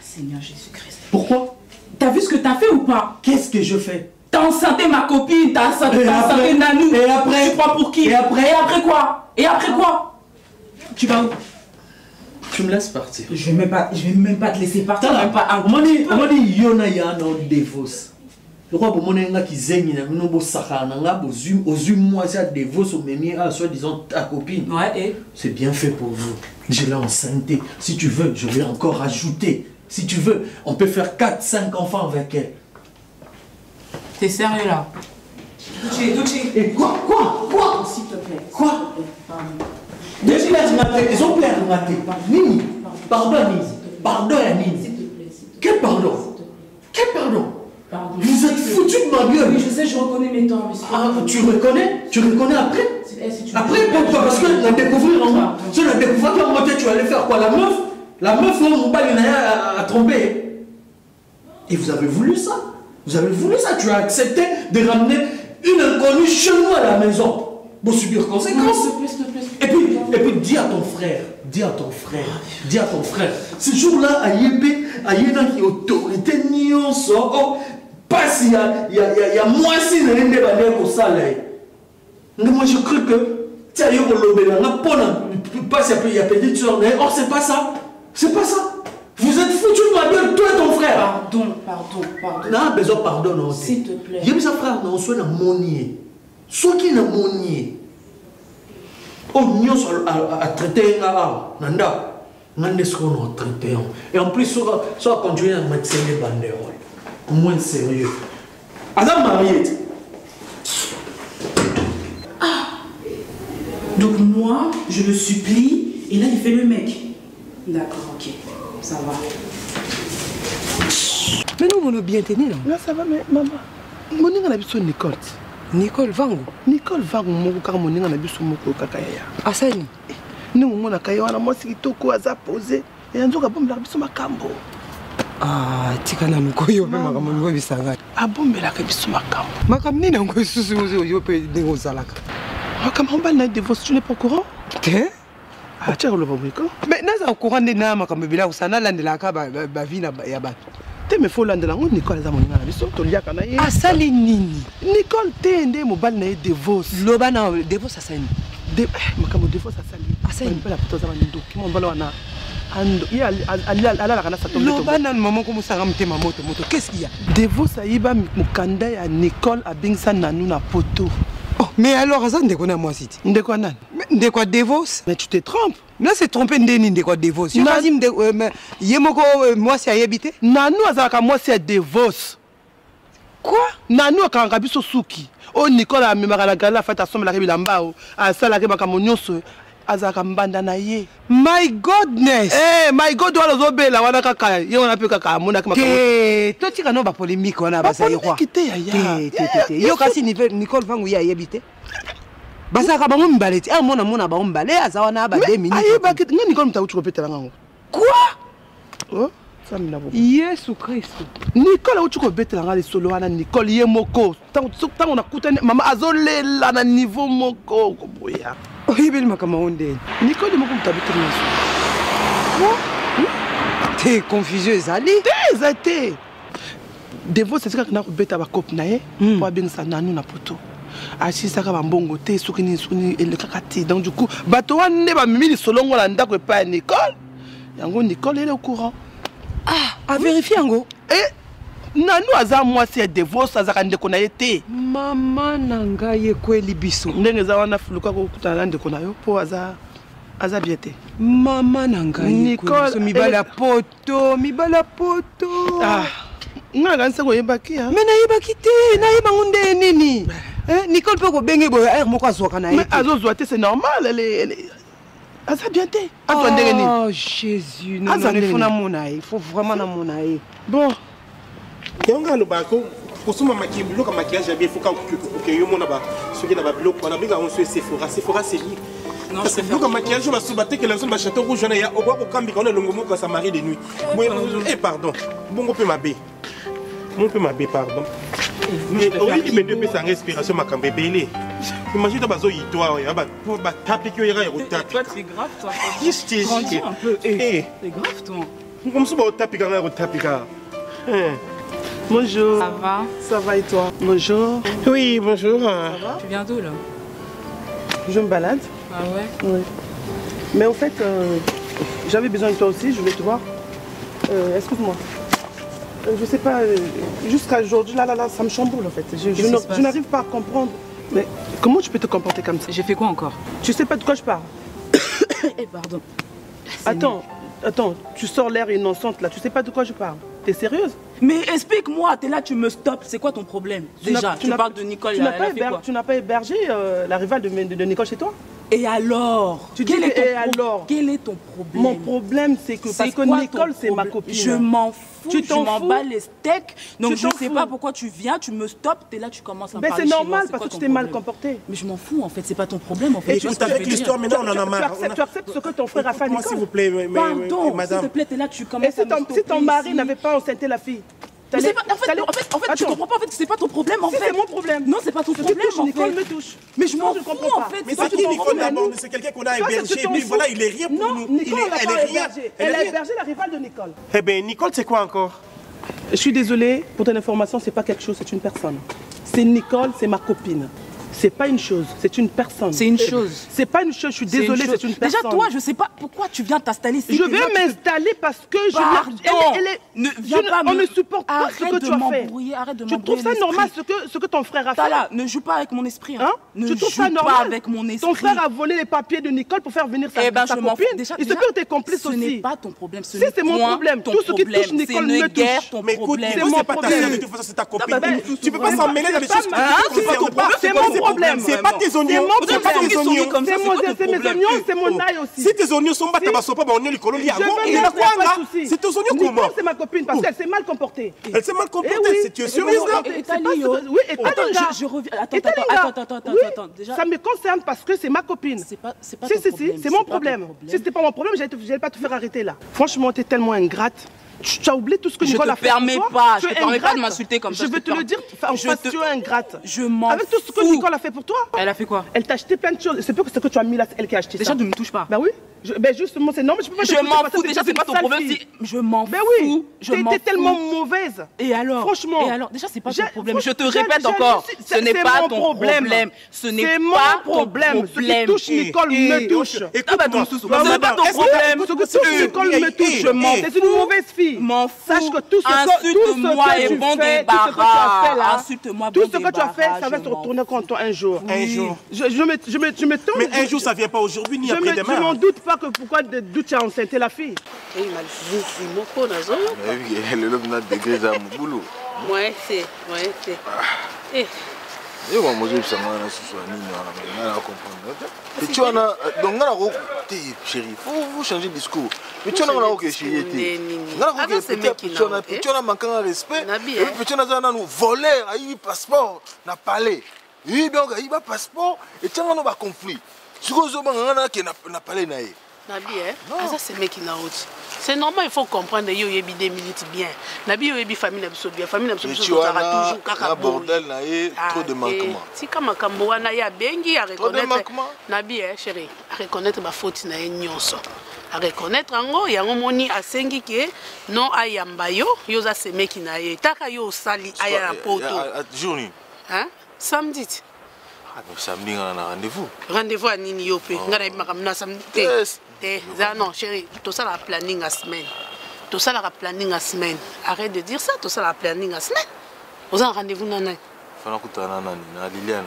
Seigneur Jésus-Christ. Pourquoi? T'as vu ce que t'as fait ou pas? Qu'est-ce que je fais? T'as enceinté ma copine, t'as enceinté Nanou. Et après? Tu crois pour qui? Et après quoi? Et après quoi? Tu vas où? Tu me laisses partir. Je vais même pas te laisser partir. On m'a dit yona yana divorce. Le roi pour mon nga qui zengi na mino bo sakana nga bo zum moi ça divorce au memi à soit disant ta copine. Ouais et c'est bien fait pour vous. Je l'ai enceinté. Si tu veux, je vais encore rajouter. Si tu veux, on peut faire 4-5 enfants avec elle. T'es sérieux là? Douchi. Et quoi? S'il te plaît. Quoi? Ils ont plaire maté. Nini? Pardon Nini. Pardon Nini. Quel pardon? Quel pardon? Vous êtes foutu de ma gueule. Oui, je sais, je reconnais mes torts. Ah, tu reconnais? Tu reconnais après? Après, pourquoi? Parce que la découvrir en moi. Si la découvrir en moi, tu vas aller faire quoi? La meuf, mon père, il a trompé. Et vous avez voulu ça? Vous avez voulu ça? Tu as accepté de ramener une inconnue chez nous à la maison pour subir conséquences. S'il te plaît. Et puis, dis à ton frère, ce jour-là, à Yébé, à Yéna qui autorité, Nyon, so, passe, il y a moi si ne l'ai pas dit pour ça. Moi, je crois que, tu as eu au lobby, il y a petite soeur, or, c'est pas ça. C'est pas ça. Vous êtes foutus de ma gueule, toi et ton frère. Pardon. Non, besoin de pardon, non. S'il te plaît. Il y a besoin de frère, non, soit dans monier. Soit qui n'a monier. Oh, nous sommes à traiter un gars. Nanda. Nanda, ce qu'on a traité. Et en plus, soit continuer à mettre les banderoles. Moins sérieux. Adam Mariette. Donc moi, je le supplie, et là il fait le mec. D'accord, ok, ça va. Mais nous, on est bien tenus là. Là, ça va, mais maman. Mon nom a besoin de Nicole. Nicole Vangu. Nicole Vangu, mon car mon nom a besoin de Kakaya. Asani. Nous, mon akaya, on a moi si toko aza posé. Et on a bombe la besoin de Makambo. Ah, tikana mukoyo pe makambo ngo bisanga. Abombe la kebiso makambo. Makambo ni ngo susu yo pe dingo zalaka. Makambo ba na divorce, tu n'es pas au courant? Ah, tu es le bon. Mais nous sommes au courant de nama comme bila usana landela ka ba vie na ya ba. Te me faut landela ngo Nicole za moninga na biso to liaka na ye. Asali nini? Nicole te ende mobile na divorce. Loba na divorce asani. Makambo divorce asali. Asani mpela poto za banduki mo mbala wana ando ya ala kana satombe to bana maman comme ça ramte moto qu'est-ce qu'il y a Devo Saïba mukanda ya Nicole abingsa nanu na poto. Oh mais alors ça ndeko na moi site ndeko nan ndeko Devos mais tu te trompes là c'est trompé ndeni ndeko Devos je pas dit yemoko moi c'est ayebité nanu azaka moi c'est Devos quoi nanu akanga biso suki o Nicole a memaka la gala fata sombe la kebila mbao asala kebaka monyoso azaka mbanda na ye. My godness. My god wala zobela wana kaka ye wana pe kaka amona kama ke to tika no ba polémique wana ba sayi roi. Yo kasi Nicole vangu ya yebite. Basa ka bango mbaleti mona ba mbale azawana ba 2 minutes. Aye ba kiti Nicole mtauchu kopetela ngango. Quoi? Oh, ça me l'a Yesu Christ. Nicole uchu kopetela ngale solo wana Nicole ye moko. Tango nakutana mama azolela na niveau moko koboya. Ohibeli makama onde. Nicole moko mtabitela naso. T'es confusion ezali? Te. Devo c'est ça que na kobeta ba cop na ye pour abengisa nanu na poto. Ashisaka bambongo te sukini ele kakati. Donc du coup, bato wane ba mimi solongo la ndako pa Nicole. Yango Nicole elle est au courant. À vérifier yango. Nanu aza moi c'est Devo ça za ndeko na yete. Mama nanga ye kweli biso. Ndenge za wana fuluka ko kutana ndeko na yo po aza biete. Mama nanga Nicole mibala poto. Nga ganse ko yebaki ha. Mais na yebaki te, na yebangunde nini? Nicole peut ko benge boy moko azoka na ye. Mais azozwa te c'est normal, elle est aza biete. Oh Jésus, non, il faut vraiment na monaï. Bon. Yonga no bako kusuma bloka maquillage ya bien faut que yo mona ba soki na ba bloc on a bien on se Sephora c'est lié. Non, c'est bloka maquillage ba subate que la zone ba château rouge na ya obo ko kambi on longo moko sa mari de nuit. Pardon. Bongo pe mabe. Mon peu mabe pardon. Mais oui mais deux sa respiration makambe belé. Imagine bazo yitwa ya ba tapi ki yo ya tapi. Toi c'est grave toi. Grandis un peu. C'est grave toi. Comme ça ba tapi ka ya tapi ka. Bonjour. Ça va? Ça va et toi? Bonjour. Oui, bonjour. Ça va? Tu viens d'où là? Je me balade. Ah ouais? Oui. Mais au fait, j'avais besoin de toi aussi, je voulais te voir. Excuse-moi. Je sais pas, jusqu'à aujourd'hui, là, ça me chamboule en fait. Je n'arrive pas à comprendre. Mais comment tu peux te comporter comme ça? J'ai fait quoi encore? Tu sais pas de quoi je parle? Pardon. Attends, tu sors l'air innocente là, tu sais pas de quoi je parle? T'es sérieuse? Mais explique-moi, t'es là, tu me stoppes, c'est quoi ton problème? Déjà, tu parles de Nicole, tu n'as pas hébergé la rivale de Nicole chez toi? Et alors? Quel est ton problème? Mon problème, c'est que parce que Nicole, c'est ma copine. Je m'en fous, je m'en bats les steaks. Donc je ne sais pas pourquoi tu viens, tu me stoppes, t'es là, tu commences à me parler. Mais c'est normal parce que tu t'es mal comporté. Mais je m'en fous en fait, c'est pas ton problème en fait. Et tu avec l'histoire maintenant, on en a marre. Tu acceptes ce que ton frère a fait à Nicole? S'il vous plaît, pardon, madame. S'il te plaît, t'es là, tu commences à me stopper. Si ton mari n'avait pas enceinté la fille, en fait, tu comprends pas en fait que c'est pas ton problème en fait. C'est mon problème. Non, c'est pas ton problème en fait. Nicole me touche. Mais je m'en fous en fait. Mais c'est qui Nicole d'abord? C'est quelqu'un qu'on a hébergé. Mais voilà, il est rien pour nous. Non, Nicole, elle a hébergé la rivale de Nicole. Eh bien, Nicole, c'est quoi encore? Je suis désolée, pour ton information, c'est pas quelque chose, c'est une personne. C'est Nicole, c'est ma copine. C'est pas une chose, c'est une personne. C'est une chose. C'est pas une chose, je suis désolée, c'est une personne. Déjà, toi, je sais pas pourquoi tu viens t'installer ici. Je viens m'installer parce que je on ne supporte pas ce que tu as fait. Arrête de m'embrouiller. Tu trouves ça normal ce que ton frère a fait? Là, ne joue pas avec mon esprit. Hein? Tu trouves ça normal avec mon esprit? Ton frère a volé les papiers de Nicole pour faire venir sa copine. Il se peut que tu es complice aussi. Ce n'est pas ton problème. Si, c'est mon problème. Tout ce qui touche Nicole me touche. Mais écoute, c'est mon problème. C'est ta copine. Tu peux pas s'en mêler dans les choses que c'est mon problème. C'est pas tes oignons. C'est pas tes oignons. C'est mes oignons, c'est mon ail aussi. Si tes oignons sont pas tabasopa, on est les colonies. C'est tes oignons comment? Nicole, c'est ma copine parce qu'elle s'est mal comportée. Elle s'est mal comportée. Tu es sérieuse là? Oui, je reviens. Attends. Déjà. Ça me concerne parce que c'est ma copine. C'est pas Si, c'est mon problème. Si c'était pas mon problème, j'allais pas te faire arrêter là. Franchement, t'es tellement ingrate. Tu as oublié tout ce que je Nicole a fait pour toi. Je te permets pas de m'insulter comme ça. Je vais te le dire en face, tu es ingrate. Je m'en fous. Avec tout ce que Nicole a fait pour toi. Elle a fait quoi? Elle t'a acheté plein de choses. C'est pas ce que tu as mis là, c'est elle qui a acheté ça. Déjà, ne me touche pas. Bah oui. Ben justement, c'est normal. Je m'en fous. Déjà, c'est pas ton problème. Je m'en fous. Ben oui. T'es tellement mauvaise. Et alors? Franchement. Et alors? Déjà, c'est pas ton problème. Je te répète encore. Ce n'est pas ton problème. Ce n'est pas ton problème. Ce qui touche Nicole me touche. Ah bah donc, ce n'est pas ton problème. Ce qui touche Nicole me touche. T'es une mauvaise fille. M'en fous. Sache que tout ce que tu as fait, ça va se retourner contre toi un jour. Un jour. Je me tends. Mais un jour, ça vient pas aujourd'hui ni après-demain. Je m'en doute pas que pourquoi d'où tu as enceinté la fille. Le lelo na degré za mubulu. Ouais, c'est. Yo moi je sais pas si soit ni na comprendre. Et tu as donc na ko chérie, faut changer de discours. Mais tu as na ko chérie té. Na ko que tu as manqué de respect. Et puis tu as na nous voler ai passeport na palais. Oui bien il va passeport et tu as na conflit. Ce que zo bangana ke na palais na ye. Nabi, ça c'est mec qui n'a autre. C'est normal, il faut comprendre que il y a des minutes bien. Nabi, il y a des familles qui bien. Famille qui toujours un bordel, trop de manquements. Si comme Kamboana, il y a bengi à reconnaître. Nabi, chérie, à reconnaître ma faute na nyonso. À reconnaître en il y a un moni à sengi qui non ayambayo, yo za c'est mec qui n'a eu. Taka yo sali aya poto. Journée. Hein? Samedi. Ah, mais samedi, on a un rendez-vous. Rendez-vous à Nini Yopé. On a samedi. Non, chérie, tout ça, la planning à semaine. Tout ça, la planning à semaine. Arrête de dire ça, tout ça, la planning à semaine. Vous avez un rendez-vous, nana. Liliane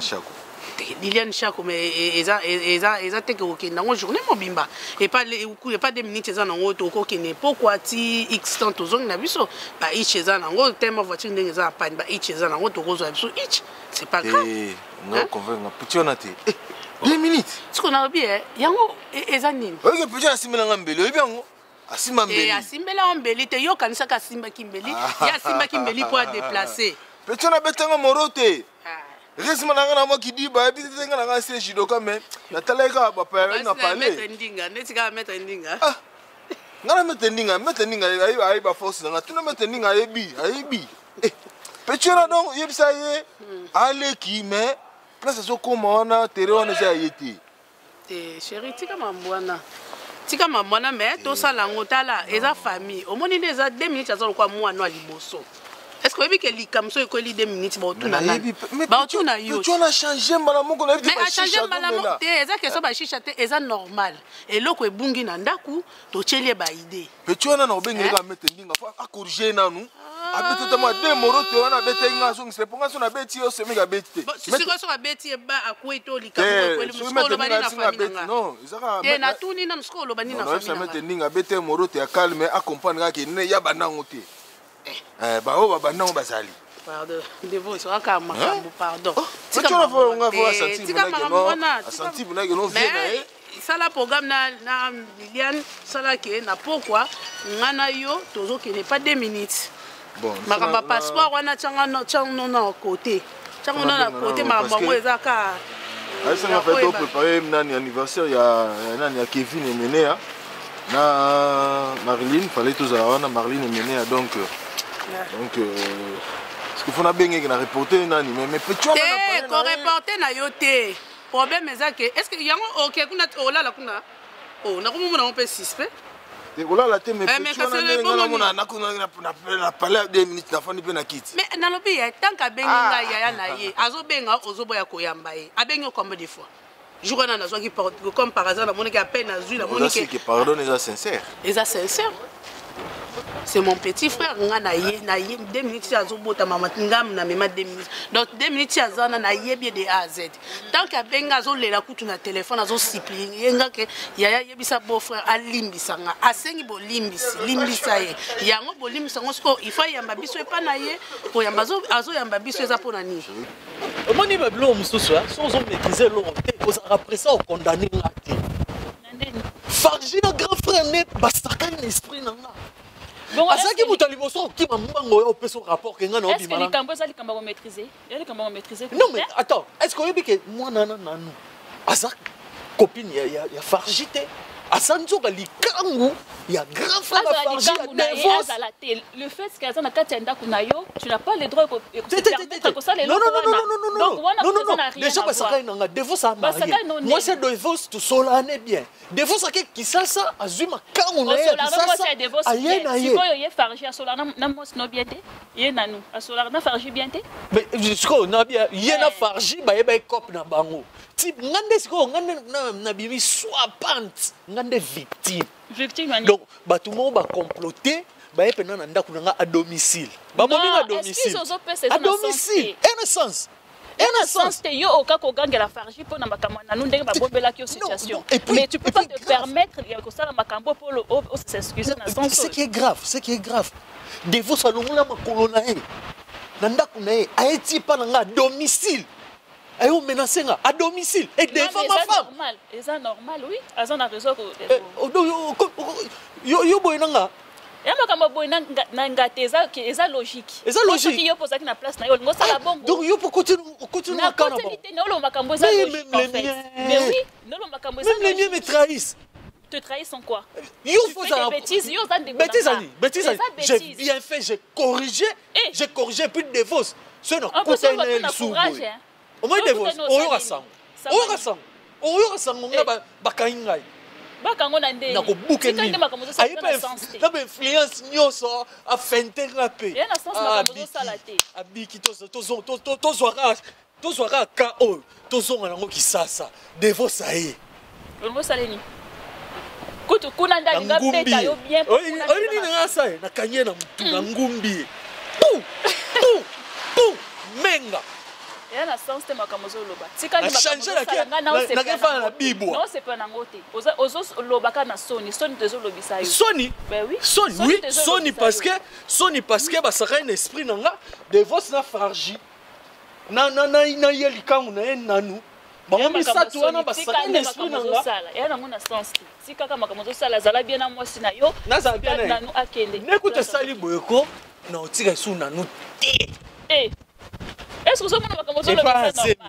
Chako. Liliane Chako, mais ils ont été dans une journée, mon bimba. Et pas des minutes, ils ont été qui n'est pas quoi, X temps, tous ont vu ça. Bah, ils ont été en voiture, ils ont pas ils ont été c'est pas grave. Non, convaincu. Petit on a été. 2 minutes. Ce qu'on a bien, yango ezanine. Oui, petit asimela ngambeli, bien ngo. Asimba mbeli. Asimela mbeli te yo kanisa ka simba kimbeli. Ya simba kimbeli pour déplacer. Petit on a betanga morote. Resima nanga moi qui dit ba bitete nga nga se jidoka mais na taleka ba pa na parler. Mettre ndinga, netika mettre ndinga. Ah. Ngana mettre ndinga ai ba force nga tuna mettre ndinga aibi. Petit on a donc yebisa ye ale ki mais place zo koma wana tere wana za yeti. Chérie tika mambwana mais to sala ngotala eza famille. Omoni eza 2 minutes azalo kwa mwana liboso. Est-ce que vous avez dit que les comme ça, il y a 2 minutes, mais tu as changé malamoko, mais a changé malamoko, c'est que ça va chicha, c'est normal. Et là que bungi nandaku, to cheli ba idée. Mais tu as na obenga ga mettre ndinga, faut corriger na nous. Abete tama de morote wana bete nga so nse ponga so na beti yo se mega beti. Si so ka beti ba akweto likambo kweli muskolo bani na famille nga. Non, izaka. Na tuni na muskolo bani na famille. Non, ça mettre ndinga bete morote ya calme accompagne ga ke ne ya banango te. Bah oh bah non bazali. Pardon, dévot sera comme pardon. Tu vas voir on va voir senti bonaki non vient ça la programme na Liliane ça la que na pourquoi ngana yo tozo qui n'est pas 2 minutes. Bon, makamba passeport wana tchanga na côté. Tchanga na côté makamba mo ezaka. Ça m'a fait préparer nani anniversaire ya nani ya Kevin et Menea. Na Marlene fallait tous avoir na Marlene et Menea donc ce qu'il faut na benga na reporter nani mais petit on a ko reporter na yo te problème est-ce que yango OK kuna olala kuna na ko mona on peut suspect de olala te mais petit on a na parler 2 minutes na fani pe na kit mais na lobi tant ka benga ya na ye azo benga ozoboya ko yamba ye abenga combien de fois jour on a qui comme par hasard la monique à peine azui la monique qui pardonne est sincère. C'est mon petit frère na ye 2 minutes azo bota mama ngam na mema 2 minutes donc 2 minutes azana na ye bien de A à Z tant que benga azo lela kutu na téléphone azo supplier nga ke yaya yebisa beau frère alimbisa nga asengi bo limbisa ye yango bo limbisa ngo sko il faut yamba biso e pa na ye po yamba azo yamba biso eza pona nini omoni ba blo mususu sans on maîtriser l'autorité aux après ça on condamner ngati Farji na grand frère net basaka l'esprit nanga. Bon, est-ce que vous allez vous sortir qui m'a au peso rapport que ngana est-ce que les campos ça les campos maîtriser? Les campos maîtriser. Non mais attends, est-ce que vous que moi nana nanou. Azak copine ya Farjité. asanzoka likangu ya grand frère à Farji à Devos. Le fait que Azana Katienda Kunayo, tu n'as pas le droit de non. Déjà, parce que Devos a marié. Moi, c'est Devos, tout seul, on est bien. Devos, c'est qui ça, Azuma Kangouna, Farji, à Solarna, n'a bien été. Yenanou, à Solarna, Farji bien été. Mais je crois, on a bien. Yena Farji, bah, il y a un cop na bango. Type, n'abimi soit pante, n'ande victime. Donc, bah, tout le monde va comploter. Bah, il y a à domicile. Bah, non, à domicile. À domicile. Un sens. Un sens, tu es au cas où tu la Farji pour la situation. Mais tu ne peux pas te permettre de faire un pour s'excuser. Ce qui est grave, ce qui est grave. Des fois, ça nous l'a colonaé. Nanda Kunae a été pas à domicile. Et on menace à domicile. Et des fois, ma femme. C'est normal, oui. Elles ont raison. Yo boinanga. C'est logique. C'est logique. Yo pose na place na yo ngo sala bongo. Donc yo pour continuer à kana. Mais oui, même les miens me trahissent. Te trahissent en quoi? Yo fais des bêtises, yo ça des bêtises. J'ai bien fait, j'ai corrigé plus de défausse. Ce n'est pas un sous. Au moins défausse. Oyo rasang. Bakaingai. Bakango na ndenge. Nako bouquet ni. Ayi pas influence nyoso a fente rapé. Ya na sens makambo salate. Abiki tozwara ka o tozonga nango kisasa. Défausse ayi. Ngo saleni. Kutu kuna ndani ngapeta yo bien. Oyi ni ngasa na kanye na mtu na ngumbi. Menga. Et na sens te makamozo loba. Tika ni makamozo salanga na ose. Na kefa na bibwa. Non c'est pas na ngote. Ozo lobaka na Sony dezo lobisa yo. Sony? Ben oui. Sony parce que ba saka un esprit nanga Devos na Farji. Na yelikangu na nanu. Bango misatu wana ba saka un esprit nanga. Ya na ngona sens. Tika kama makamozo sala zala bien na mwasi na yo. Na za bien na nanu akende. N'écoute sali boyeko na otika su nanu te. Eh. Est-ce que vous avez un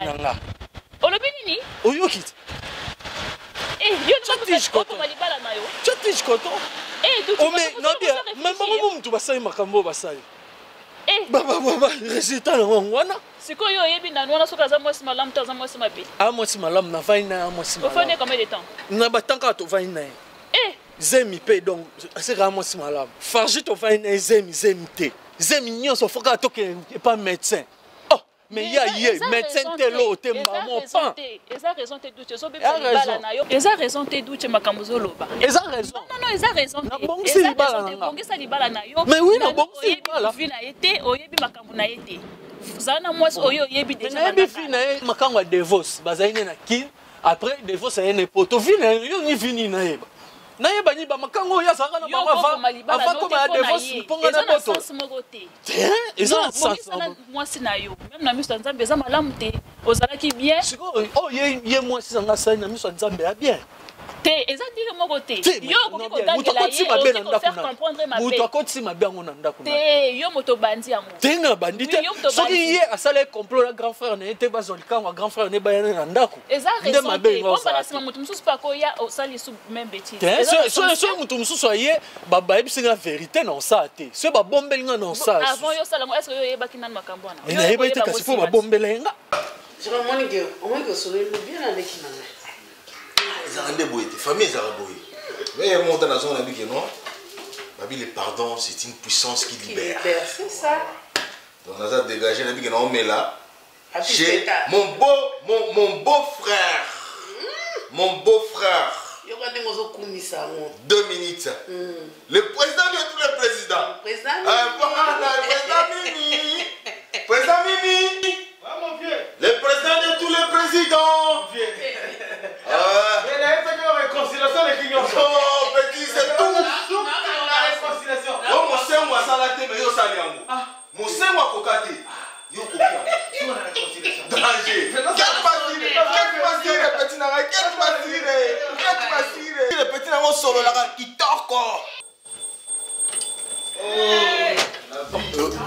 normal? On le bénit? Oui, ok. Eh, il y a un coton. Oh, mais non, bien. Même tu vas salir ma cambo, va salir. Eh, résultat, wana. C'est quoi, il y a bien, on a ce cas, moi, c'est ma lame, t'as moi, c'est ma bête. Ah, moi, c'est ma lame, n'a pas une, moi, c'est ma lame. Vous combien de temps? N'a pas tant qu'à te va une. Eh, Zemi paye donc, c'est vraiment c'est ma lame. Farji te va une, Zemi te. Zemi, n'y faut pas que pas médecin. Mais il y a médecin telo te maman pan. Ils ont raison te doute so bébé libala na yo. Ils ont raison te doute makamuzo loba. Ils ont raison. Non, ils ont raison. Na bongi se libala na. Bongi se libala na yo. Mais oui, na bongi se libala. Vina été oyebi makamu na été. Zana mwasi oyo yebi déjà. Na yebi fina makango ya Devos bazaine na kin. Après Devos a une poto vina yo ni vini na yeba. Na yeba ni ba makango ya sanga na mama avant comme ya Devos ponga na poto. Ils ont sens. Moi c'est na yo. Même na miso nzambe za malamu te. Ozala ki bien. Oh ye moi c'est nga sa na miso nzambe ya bien. Te eza dire moko te. Yo ko kotangela ye o faire comprendre ma paix. Muto akoti mabe ngo na ndako na. Te yo moto bandi yango. Te na bandi te. Soki ye asala complot la grand frère na ete bazolika wa grand frère ne ba na ndako. Eza raison te. Bomba na sima mutu mususu pa ko ya osali su même bêtise. So mutu mususu ye baba ebisi nga vérité na sa te. So ba bombeli nga na sa. Avant yo sala ngo est-ce que yo yeba kinana makambo na. Na yeba ite kasi fo ba bombeli nga. Je ramoni que on va que soleil bien avec kinana. Ils ont des familles, ils ont mais il y a un moment dans la zone que non. Le pardon, c'est une puissance qui libère. C'est ça. Donc, on a dégagé, on met là. Chez mon beau-frère. Mon beau-frère. 2 minutes. Le président de tous les présidents. Le président Mimi. Président Mimi. Le président de tous les présidents. Réconciliation les clignons. Oh, petit, c'est tout. La réconciliation. Oh, mon sein, moi, ça l'a été, mais yo, ça l'a été. Mon sein, moi, kokate. Yo, kokate. Danger. Quel petit nara, le petit nara, solo là, qui torque.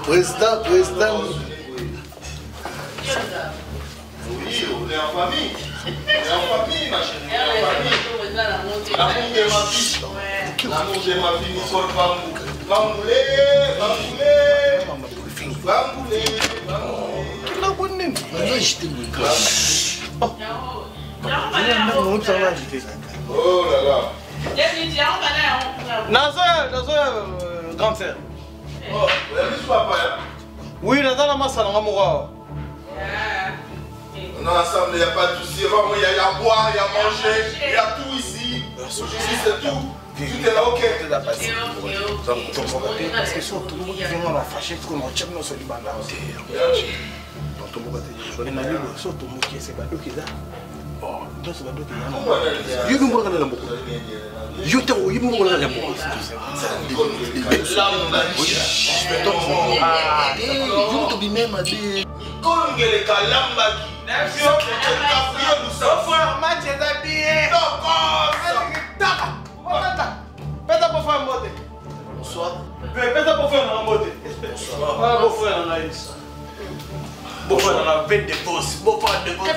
Président. Oui, on est en famille. famille, ma chérie. L'amour de ma fille. L'amour de ma fille, Nicole va oh là là. Grande sœur. Oh, vous avez vu ce papa? Oui, dans la masse, on va on est ensemble, il n'y a pas de souci. Il y a à boire, il y a à manger, il y a tout ici. Ici, c'est tout. Tout est là, ok. Parce que surtout, tout le monde qui vient à fâcher, parce qu'on retient nos solibans là. Donc, tout le monde va te dire, surtout, tout le monde qui est séparé, qui est là. Bon, donc, c'est pas d'autres qui est là. Il y a beaucoup de gens. Yo te voy a volar la voz. Yo to be même ade. Kongele kalamba ki. Yo te kapio nous ça. Faut match da bien. Peta pour faire monter. Bonsoir. Peta pour faire monter. Bonsoir. Bon frère on a isso. Bon frère on a 20 de boss. Bon frère de boss.